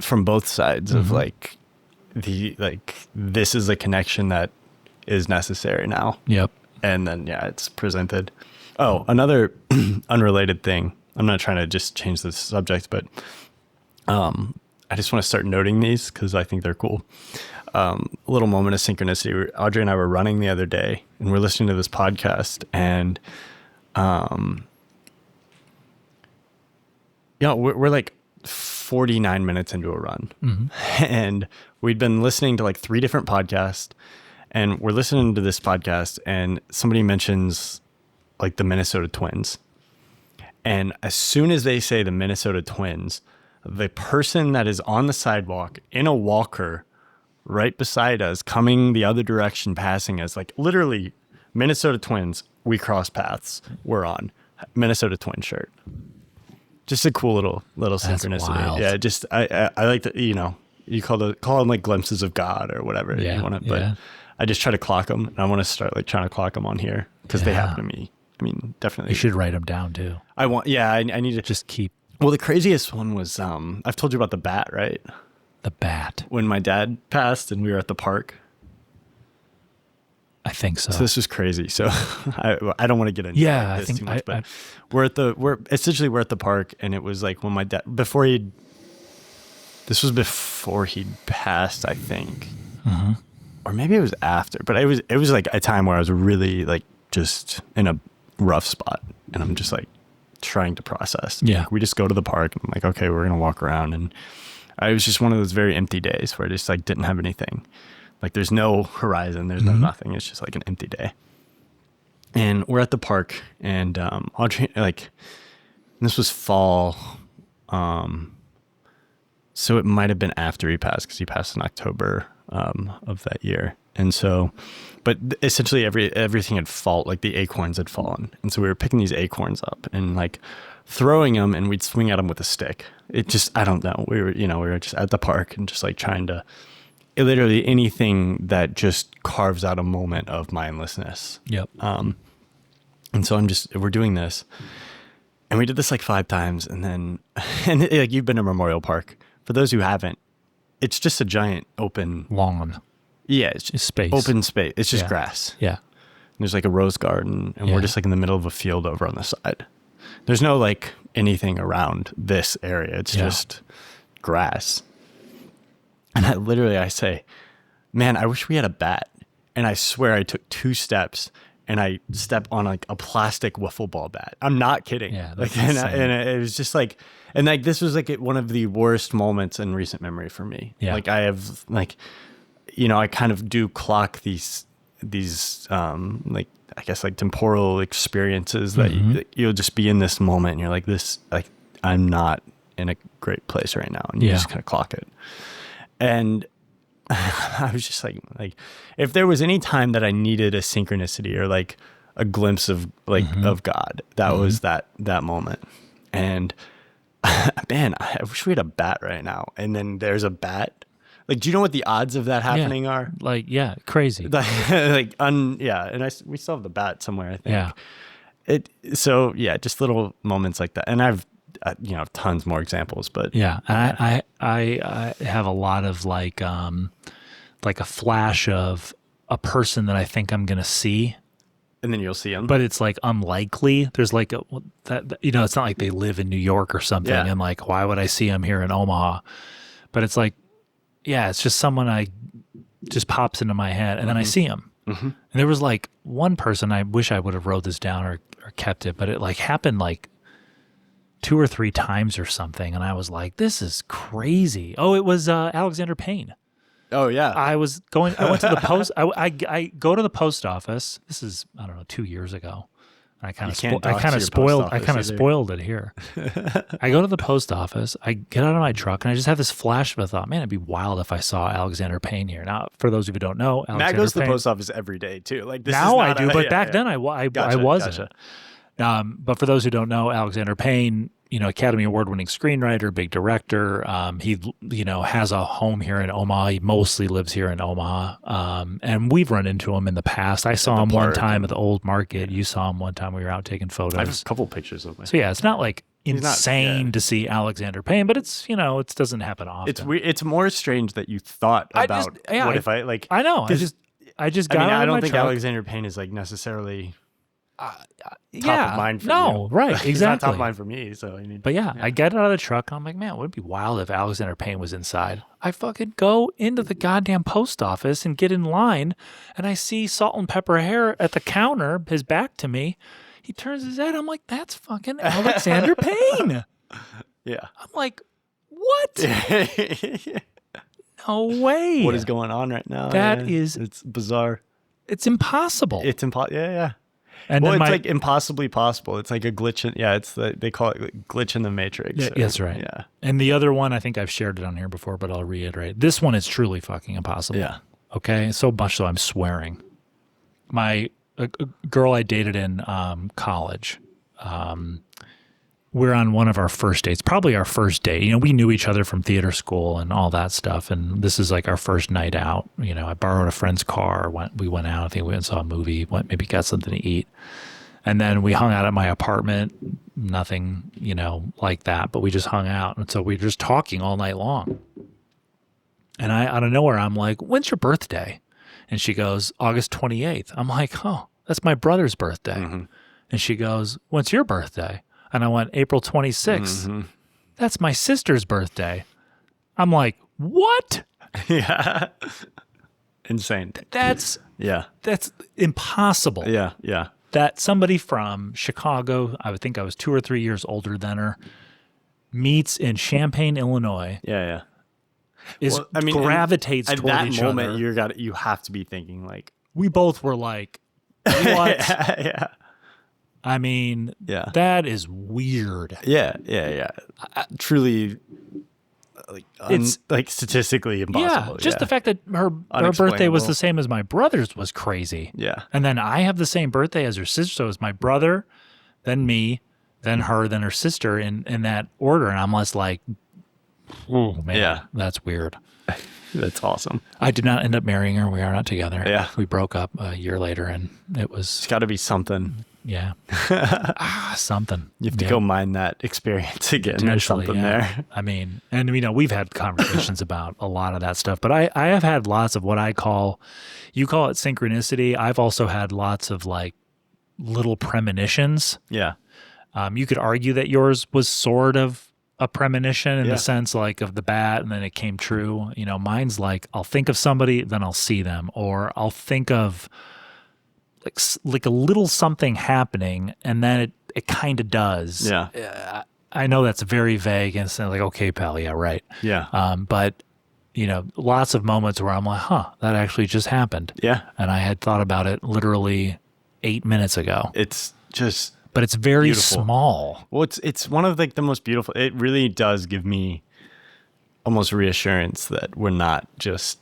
from both sides of like this is a connection that is necessary now. Yep. And then, it's presented. Oh, another unrelated thing. I'm not trying to just change the subject, but I just want to start noting these because I think they're cool. A little moment of synchronicity. Audrey and I were running the other day and we're listening to this podcast and, we're like 49 minutes into a run and we'd been listening to like 3 different podcasts. And we're listening to this podcast and somebody mentions like the Minnesota Twins. And as soon as they say the Minnesota Twins, the person that is on the sidewalk in a walker right beside us, coming the other direction, passing us, like literally Minnesota Twins, we cross paths, we're on Minnesota Twin shirt. Just a cool little synchronicity. Wild. Yeah, just I like that, you call them like glimpses of God or whatever you want to, but I just try to clock them, and I want to start like trying to clock them on here because they happen to me. I mean, definitely. You should write them down too. I need to Just keep Well, the craziest one was I've told you about the bat, right? the bat. When my dad passed and we were at the park. I think so. So this was crazy. So I don't want to get into I this think too much, but we're at the park, and it was like when my dad this was before he'd passed, I think. Or maybe it was after, but it was like a time where I was really like just in a rough spot, and I'm just like trying to process. Yeah. Like, we just go to the park, and I'm like, okay, we're gonna walk around, and I was just one of those very empty days where I just like didn't have anything. Like there's no horizon, there's no nothing. It's just like an empty day. And we're at the park, and Audrey, like, this was fall, so it might have been after he passed because he passed in October of that year. And so, but essentially everything had fallen, like the acorns had fallen. And so we were picking these acorns up and like throwing them, and we'd swing at them with a stick. It just, I don't know. We were just at the park and just like trying to, literally anything that just carves out a moment of mindlessness. Yep. And so we're doing this, and we did this like 5 times. And then, and like, you've been to Memorial Park. For those who haven't, it's just a giant open Lawn. Yeah, it's just Space. open space. It's just grass. Yeah. There's like a rose garden, and we're just like in the middle of a field over on the side. There's no like anything around this area. It's just grass. And I say, man, I wish we had a bat. And I swear I took 2 steps and I stepped on like a plastic wiffle ball bat. I'm not kidding. Yeah, like, that's and it was just like, and like this was like one of the worst moments in recent memory for me. Yeah. Like I have like, I kind of do clock these like, I guess like temporal experiences that you'll just be in this moment and you're like this, like I'm not in a great place right now. And you just kind of clock it. And I was just like if there was any time that I needed a synchronicity or like a glimpse of like of God, that was that moment. And man, I wish we had a bat right now. And then there's a bat. Like, do you know what the odds of that happening are? Like, crazy. And we still have the bat somewhere, I think. Yeah. So just little moments like that. And I've tons more examples, but I have a lot of like a flash of a person that I think I'm gonna see, and then you'll see them, but it's like unlikely. There's like it's not like they live in New York or something, and like why would I see them here in Omaha? But it's like yeah, it's just someone I just pops into my head, and then I see him. And there was like one person, I wish I would have wrote this down or kept it, but it like happened like 2 or 3 times or something, and I was like, this is crazy. Oh, it was Alexander Payne. Oh yeah. I went to the post. I go to the post office. This is, I don't know, 2 years ago. I kind of spoiled it here. I go to the post office. I get out of my truck and I just have this flash of a thought. Man, it'd be wild if I saw Alexander Payne here. Now, for those of you who don't know, Matt goes to the post office every day too. Like this now is I do, but back then I wasn't. Gotcha. But for those who don't know, Alexander Payne, Academy Award-winning screenwriter, big director. He, has a home here in Omaha. He mostly lives here in Omaha. And we've run into him in the past. I saw him one time at the old market. You saw him one time we were out taking photos. I have a couple pictures of him. So yeah, it's not like insane to see Alexander Payne, but it's, it doesn't happen often. It's weird. It's more strange that you thought about what if I like. I know. I just got out of my truck. I don't think Alexander Payne is like necessarily top of mind for you. No, right, exactly. It's not top of mind for me. So but I get out of the truck and I'm like, man, would it be wild if Alexander Payne was inside? I fucking go into the goddamn post office and get in line, and I see Salt and Pepper Hair at the counter, his back to me. He turns his head. I'm like, that's fucking Alexander Payne. Yeah. I'm like, what? No way. What is going on right now? It's bizarre. It's impossible. It's impossible. Yeah. And it's like impossibly possible. It's like a glitch they call it glitch in the matrix. Yeah, that's right. Yeah. And the other one, I think I've shared it on here before, but I'll reiterate. This one is truly fucking impossible. Yeah. Okay. So much so I'm swearing. A girl I dated in college. We're on one of our first dates, probably our first date. We knew each other from theater school and all that stuff. And this is like our first night out. I borrowed a friend's car. We went out. I think we went and saw a movie, maybe got something to eat. And then we hung out at my apartment. Nothing, like that. But we just hung out. And so we were just talking all night long. And out of nowhere, I'm like, when's your birthday? And she goes, August 28th. I'm like, oh, that's my brother's birthday. Mm-hmm. And she goes, when's your birthday? And I went, April 26th. Mm-hmm. That's my sister's birthday. I'm like, what? Yeah. Insane. That's impossible. Yeah. That somebody from Chicago, I would think I was 2 or 3 years older than her, meets in Champaign, Illinois. Yeah. Gravitates toward each other. At that moment, you have to be thinking like, we both were like, what? Yeah. I mean, that is weird. Yeah. Truly, it's like statistically impossible. Yeah, just the fact that her birthday was the same as my brother's was crazy. Yeah. And then I have the same birthday as her sister. So it's my brother, then me, then her, then her sister in that order. And I'm just like, oh, man, that's weird. That's awesome. I did not end up marrying her. We are not together. Yeah. We broke up a year later, and it was... It's got to be something. Yeah. Something. You have to go mine that experience again. There's something there. I mean, and we've had conversations about a lot of that stuff, but I have had lots of what I call, you call it synchronicity. I've also had lots of like little premonitions. Yeah. You could argue that yours was sort of a premonition in the sense like of the bat and then it came true. Mine's like, I'll think of somebody, then I'll see them, or I'll think of like a little something happening and then it kind of does. Yeah. I know that's very vague and it's like, okay, pal. Yeah. Right. Yeah. But lots of moments where I'm like, that actually just happened. Yeah. And I had thought about it literally 8 minutes ago. It's just, but it's very beautiful. Small. Well, it's one of like the most beautiful. It really does give me almost reassurance that we're not just,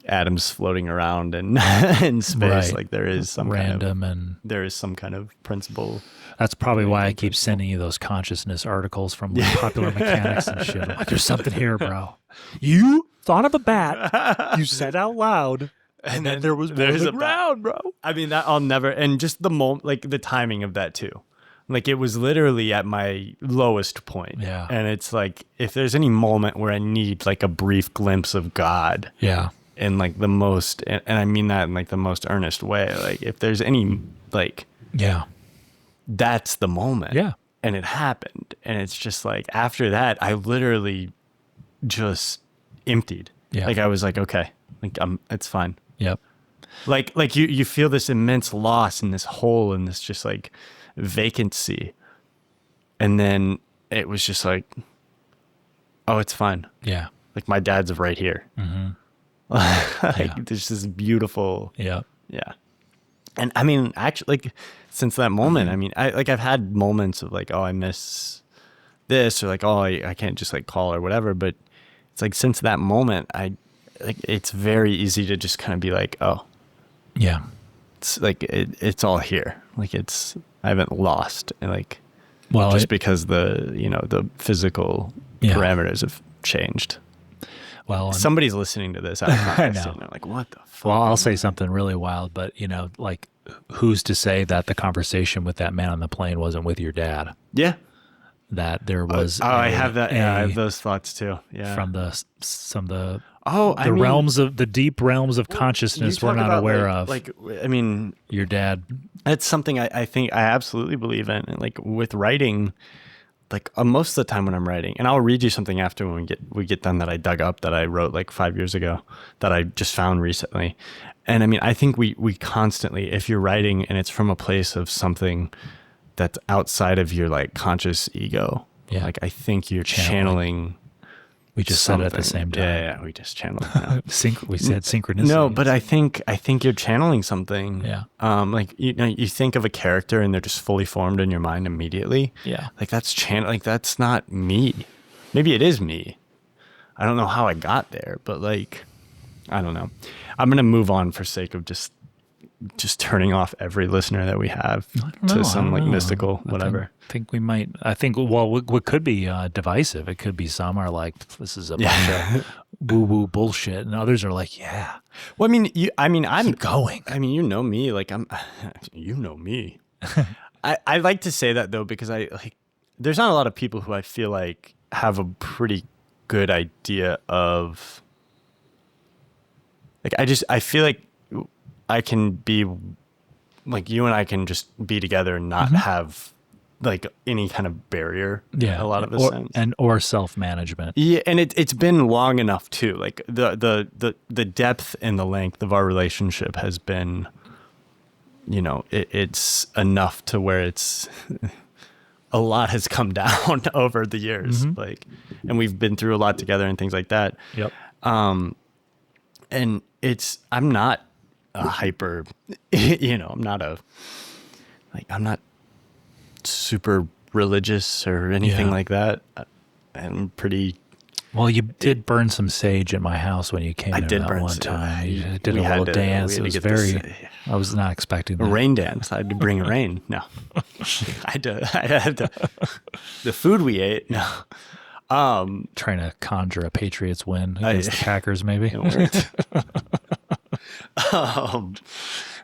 atoms floating around in space. Right. Like there is some random there is some kind of principle. That's probably why I keep sending you those consciousness articles from Popular Mechanics and shit. I'm like, there's something here, bro. You thought of a bat. You said out loud. And then there's a ground, bro. I mean, that I'll never, and just the moment, like the timing of that too. Like it was literally at my lowest point. Yeah. And it's like, if there's any moment where I need like a brief glimpse of God. Yeah. In like the most, and I mean that in like the most earnest way. Like if there's any, like, that's the moment. Yeah. And it happened. And it's just like, after that, I literally just emptied. Yeah. Like I was like, okay, like it's fine. Yep. Like you feel this immense loss and this hole and this just like vacancy. And then it was just like, oh, it's fine. Yeah. Like my dad's right here. There's this beautiful, Yeah. yeah. And I mean, actually, like since that moment, I mean, I've had moments of like, oh, I miss this, or like, oh, I can't just like call or whatever. But it's like since that moment, it's very easy to just kind of be like, oh, Yeah. it's like it's all here. Like I haven't lost, and like, Well, just because the physical parameters have changed. Well, Somebody's listening to this. I know. And they're like, what the fuck? Well, I'll say something really wild, but like, who's to say that the conversation with that man on the plane wasn't with your dad? Yeah. That there was. I have that. Yeah, I have those thoughts too. Yeah. From the the deep realms of consciousness we're not aware of. Like, I mean, your dad. That's something I think I absolutely believe in. And like with writing, like most of the time when I'm writing, and I'll read you something after when we get done that I dug up that I wrote like 5 years ago that I just found recently. And I mean, I think we constantly, if you're writing and it's from a place of something that's outside of your like conscious ego, like I think you're channeling. We just said it at the same time. Yeah, we just channeled. We said synchronicity. No, but I think you're channeling something. Yeah. Like you think of a character and they're just fully formed in your mind immediately. Yeah. Like that's like that's not me. Maybe it is me. I don't know how I got there, but like I don't know. I'm gonna move on for sake of just turning off every listener that we have to some like mystical whatever. I think we might. I think what could be divisive. It could be some are like, this is a bunch of woo-woo bullshit, and others are like, yeah. Well, I'm Keep going. I mean, you know me, like you know me. I like to say that though because there's not a lot of people who I feel like have a pretty good idea of. Like I feel like I can be like you and I can just be together and not have like any kind of barrier. Yeah, a lot of the sense or self-management. Yeah, and it's been long enough too. Like the depth and the length of our relationship has been, it's enough to where it's a lot has come down over the years. Like, and we've been through a lot together and things like that. Yep. And I'm not a hyper, I'm not super religious or anything like that. I'm pretty. Well, you did burn some sage at my house when you came. I did burn one time. You did a little dance. It was very. I was not expecting that. A rain dance. I had to bring rain. No, I had to. The food we ate. No. Trying to conjure a Patriots win against the Packers, maybe. It worked.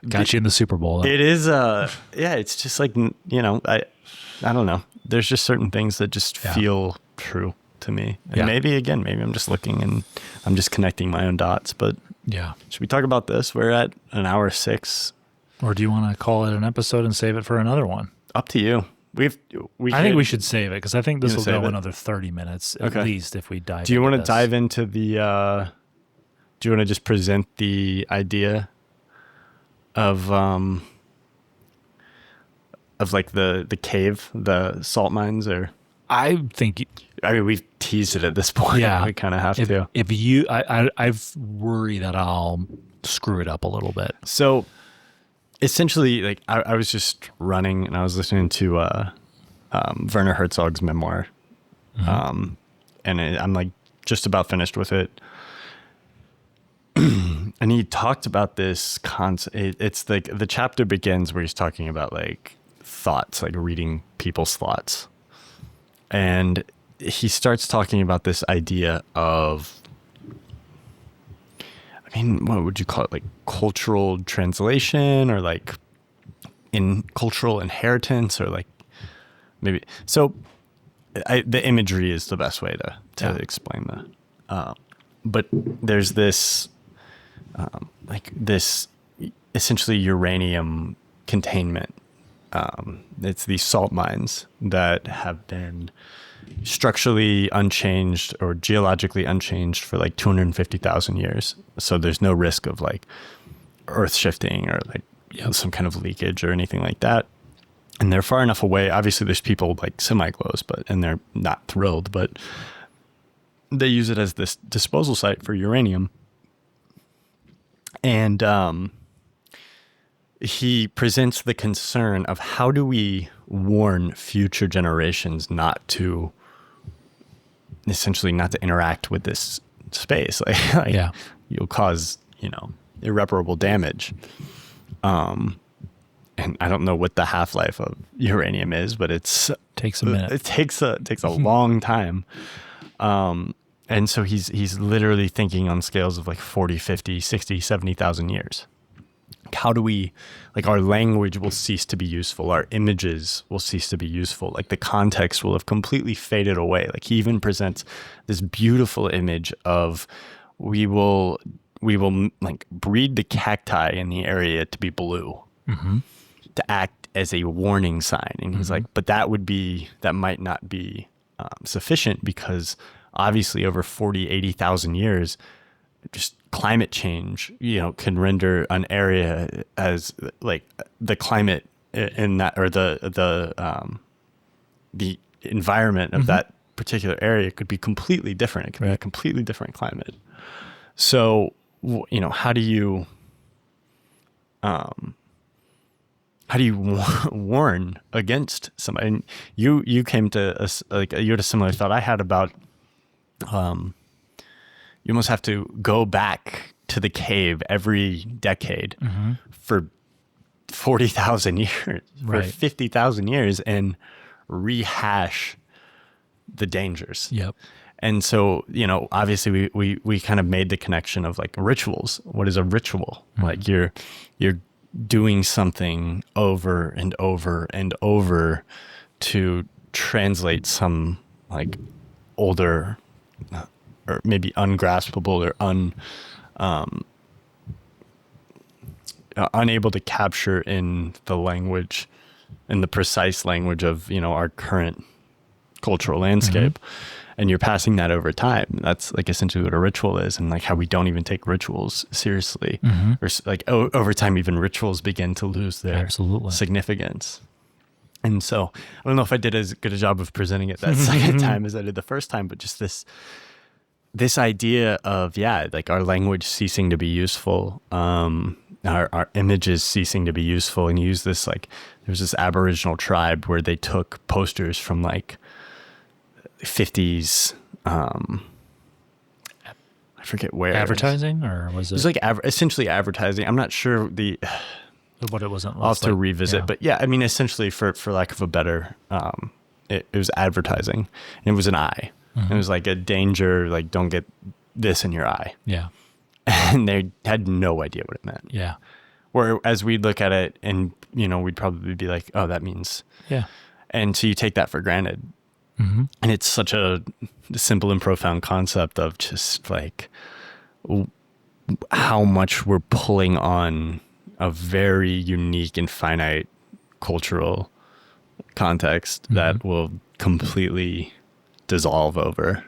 Got you in the Super Bowl, though. It is, it's just like, I don't know. There's just certain things that just feel true to me. And maybe I'm just looking and I'm just connecting my own dots. But should we talk about this? We're at an hour 6. Or do you want to call it an episode and save it for another one? Up to you. I think we should save it because I think this will go another 30 minutes at least if we dive. Do you want to dive into the? Do you want to just present the idea of like the cave, the salt mines, or? I think. I mean, we've teased it at this point. Yeah, we kind of have to. If I worry that I'll screw it up a little bit. So. Essentially, like I was just running and I was listening to Werner Herzog's memoir, and I'm like just about finished with it. And he talked about this concept. It's like the chapter begins where he's talking about like thoughts, like reading people's thoughts, and he starts talking about this idea of. I mean, what would you call it? Like cultural translation or like in cultural inheritance or like maybe. So the imagery is the best way to explain that. But there's this, like this essentially uranium containment. It's these salt mines that have been structurally unchanged or geologically unchanged for like 250,000 years. So there's no risk of like earth shifting or like some kind of leakage or anything like that. And they're far enough away. Obviously there's people like semi-close, and they're not thrilled, but they use it as this disposal site for uranium. And he presents the concern of how do we warn future generations not to interact with this space. Like you'll cause, irreparable damage. And I don't know what the half-life of uranium is, but takes a minute. It takes a long time. And so he's literally thinking on scales of like 40, 50, 60, 70,000 years. How do we, like, our language will cease to be useful. Our images will cease to be useful. Like the context will have completely faded away. Like he even presents this beautiful image of we will like breed the cacti in the area to be blue, to act as a warning sign. And he's like, but that might not be sufficient, because obviously over 40, 80,000 years, just climate change, can render an area as like the climate in that, or the environment of that particular area could be completely different. It could be a completely different climate. So, how do you warn against somebody? And you came to you had a similar thought I had about, you almost have to go back to the cave every decade for 40,000 years, for 50,000 years, and rehash the dangers. Yep. And so, obviously we kind of made the connection of like rituals. What is a ritual? Like you're doing something over and over and over to translate some like older, or maybe ungraspable or unable to capture in the language, in the precise language of, our current cultural landscape. And you're passing that over time. That's like essentially what a ritual is, and like how we don't even take rituals seriously. Or like over time, even rituals begin to lose their significance. And so I don't know if I did as good a job of presenting it that second time as I did the first time, but just this idea of, like our language ceasing to be useful, our images ceasing to be useful. And you use this, like, there's this Aboriginal tribe where they took posters from like 50s, I forget where. Advertising, or was it? It was like essentially advertising. I'm not sure what it wasn't. I'll have to revisit, but I mean, essentially for lack of a better, it was advertising, and it was an eye. It was like a danger, like don't get this in your eye. Yeah. And they had no idea what it meant. Yeah. Whereas we'd look at it and, we'd probably be like, oh, that means. Yeah. And so you take that for granted. And it's such a simple and profound concept of just like how much we're pulling on a very unique and finite cultural context that will completely dissolve over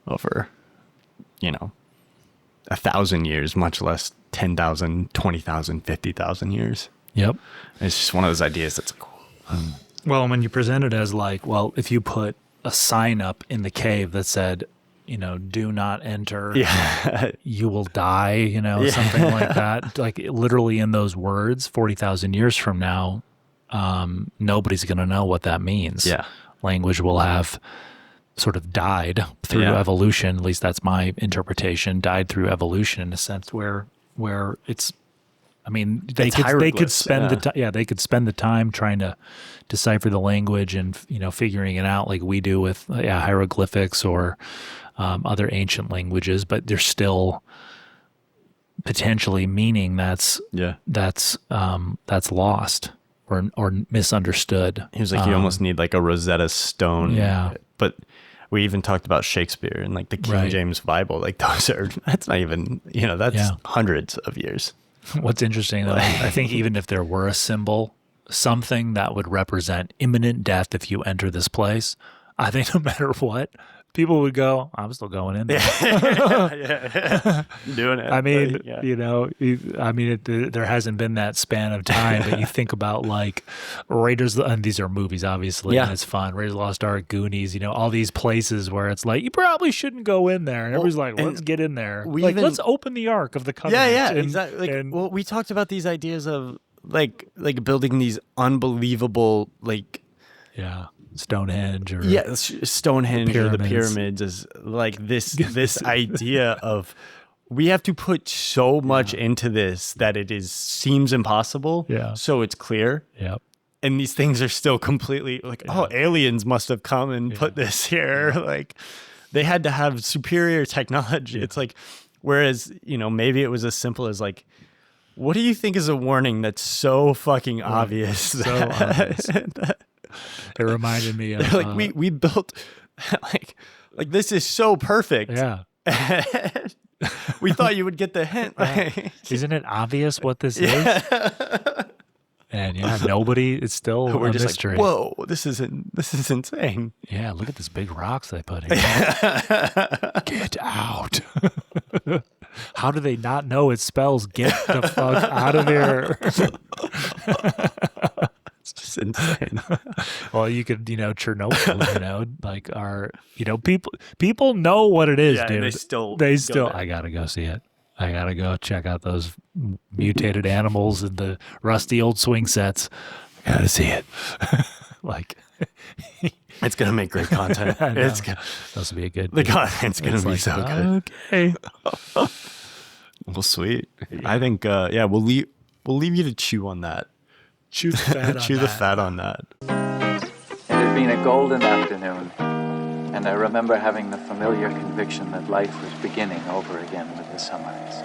1,000 years, much less 10,000, 20,000, 50,000 years. Yep. It's just one of those ideas that's cool. Well, when you present it as like, well, if you put a sign up in the cave that said, do not enter, you will die, something like that, like literally in those words, 40,000 years from now, nobody's going to know what that means. Yeah. Language will have sort of died through evolution. At least that's my interpretation. Died through evolution in a sense where it's. I mean, they could spend they could spend the time trying to decipher the language and figuring it out like we do with hieroglyphics or other ancient languages, but there's still potentially meaning that's lost or misunderstood. He was like, you almost need like a Rosetta Stone. Yeah, but. We even talked about Shakespeare and like the King James Bible. Like that's not even, that's hundreds of years. What's interesting though, I think even if there were a symbol, something that would represent imminent death if you enter this place, I think no matter what, people would go, I'm still going in there. Doing it. I mean, yeah. there hasn't been that span of time, but you think about like Raiders, and these are movies, obviously, and it's fun. Raiders of the Lost Ark, Goonies, all these places where it's like, you probably shouldn't go in there. And everybody's like, let's get in there. Let's open the Ark of the Covenant. Yeah, exactly. We talked about these ideas of like building these unbelievable, Stonehenge or Stonehenge or the pyramids is like this idea of we have to put so much into this that it seems impossible. Yeah. So it's clear. Yep. And these things are still completely aliens must have come and put this here. Like they had to have superior technology. It's like, whereas, maybe it was as simple as like, what do you think is a warning that's so fucking obvious? So obvious. It reminded me of like we built like this is so perfect. Yeah. We thought you would get the hint. Isn't it obvious what this is? And nobody. It's still we're a just mystery. Like, whoa, this is insane. Yeah, look at this big rocks they put here. Get out. How do they not know it spells get the fuck out of here? It's just insane. Well, you could, Chernobyl, like our, people know what it is, dude. They still, I gotta go see it. I gotta go check out those mutated animals and the rusty old swing sets. I gotta see it. It's gonna make great content. It's gonna, this will be a good. The content's gonna be so good. Okay. Well, sweet. Yeah. I think, we'll leave you to chew on that. Chew the fat. Chew the fat on that. It had been a golden afternoon, and I remember having the familiar conviction that life was beginning over again with the sunrise.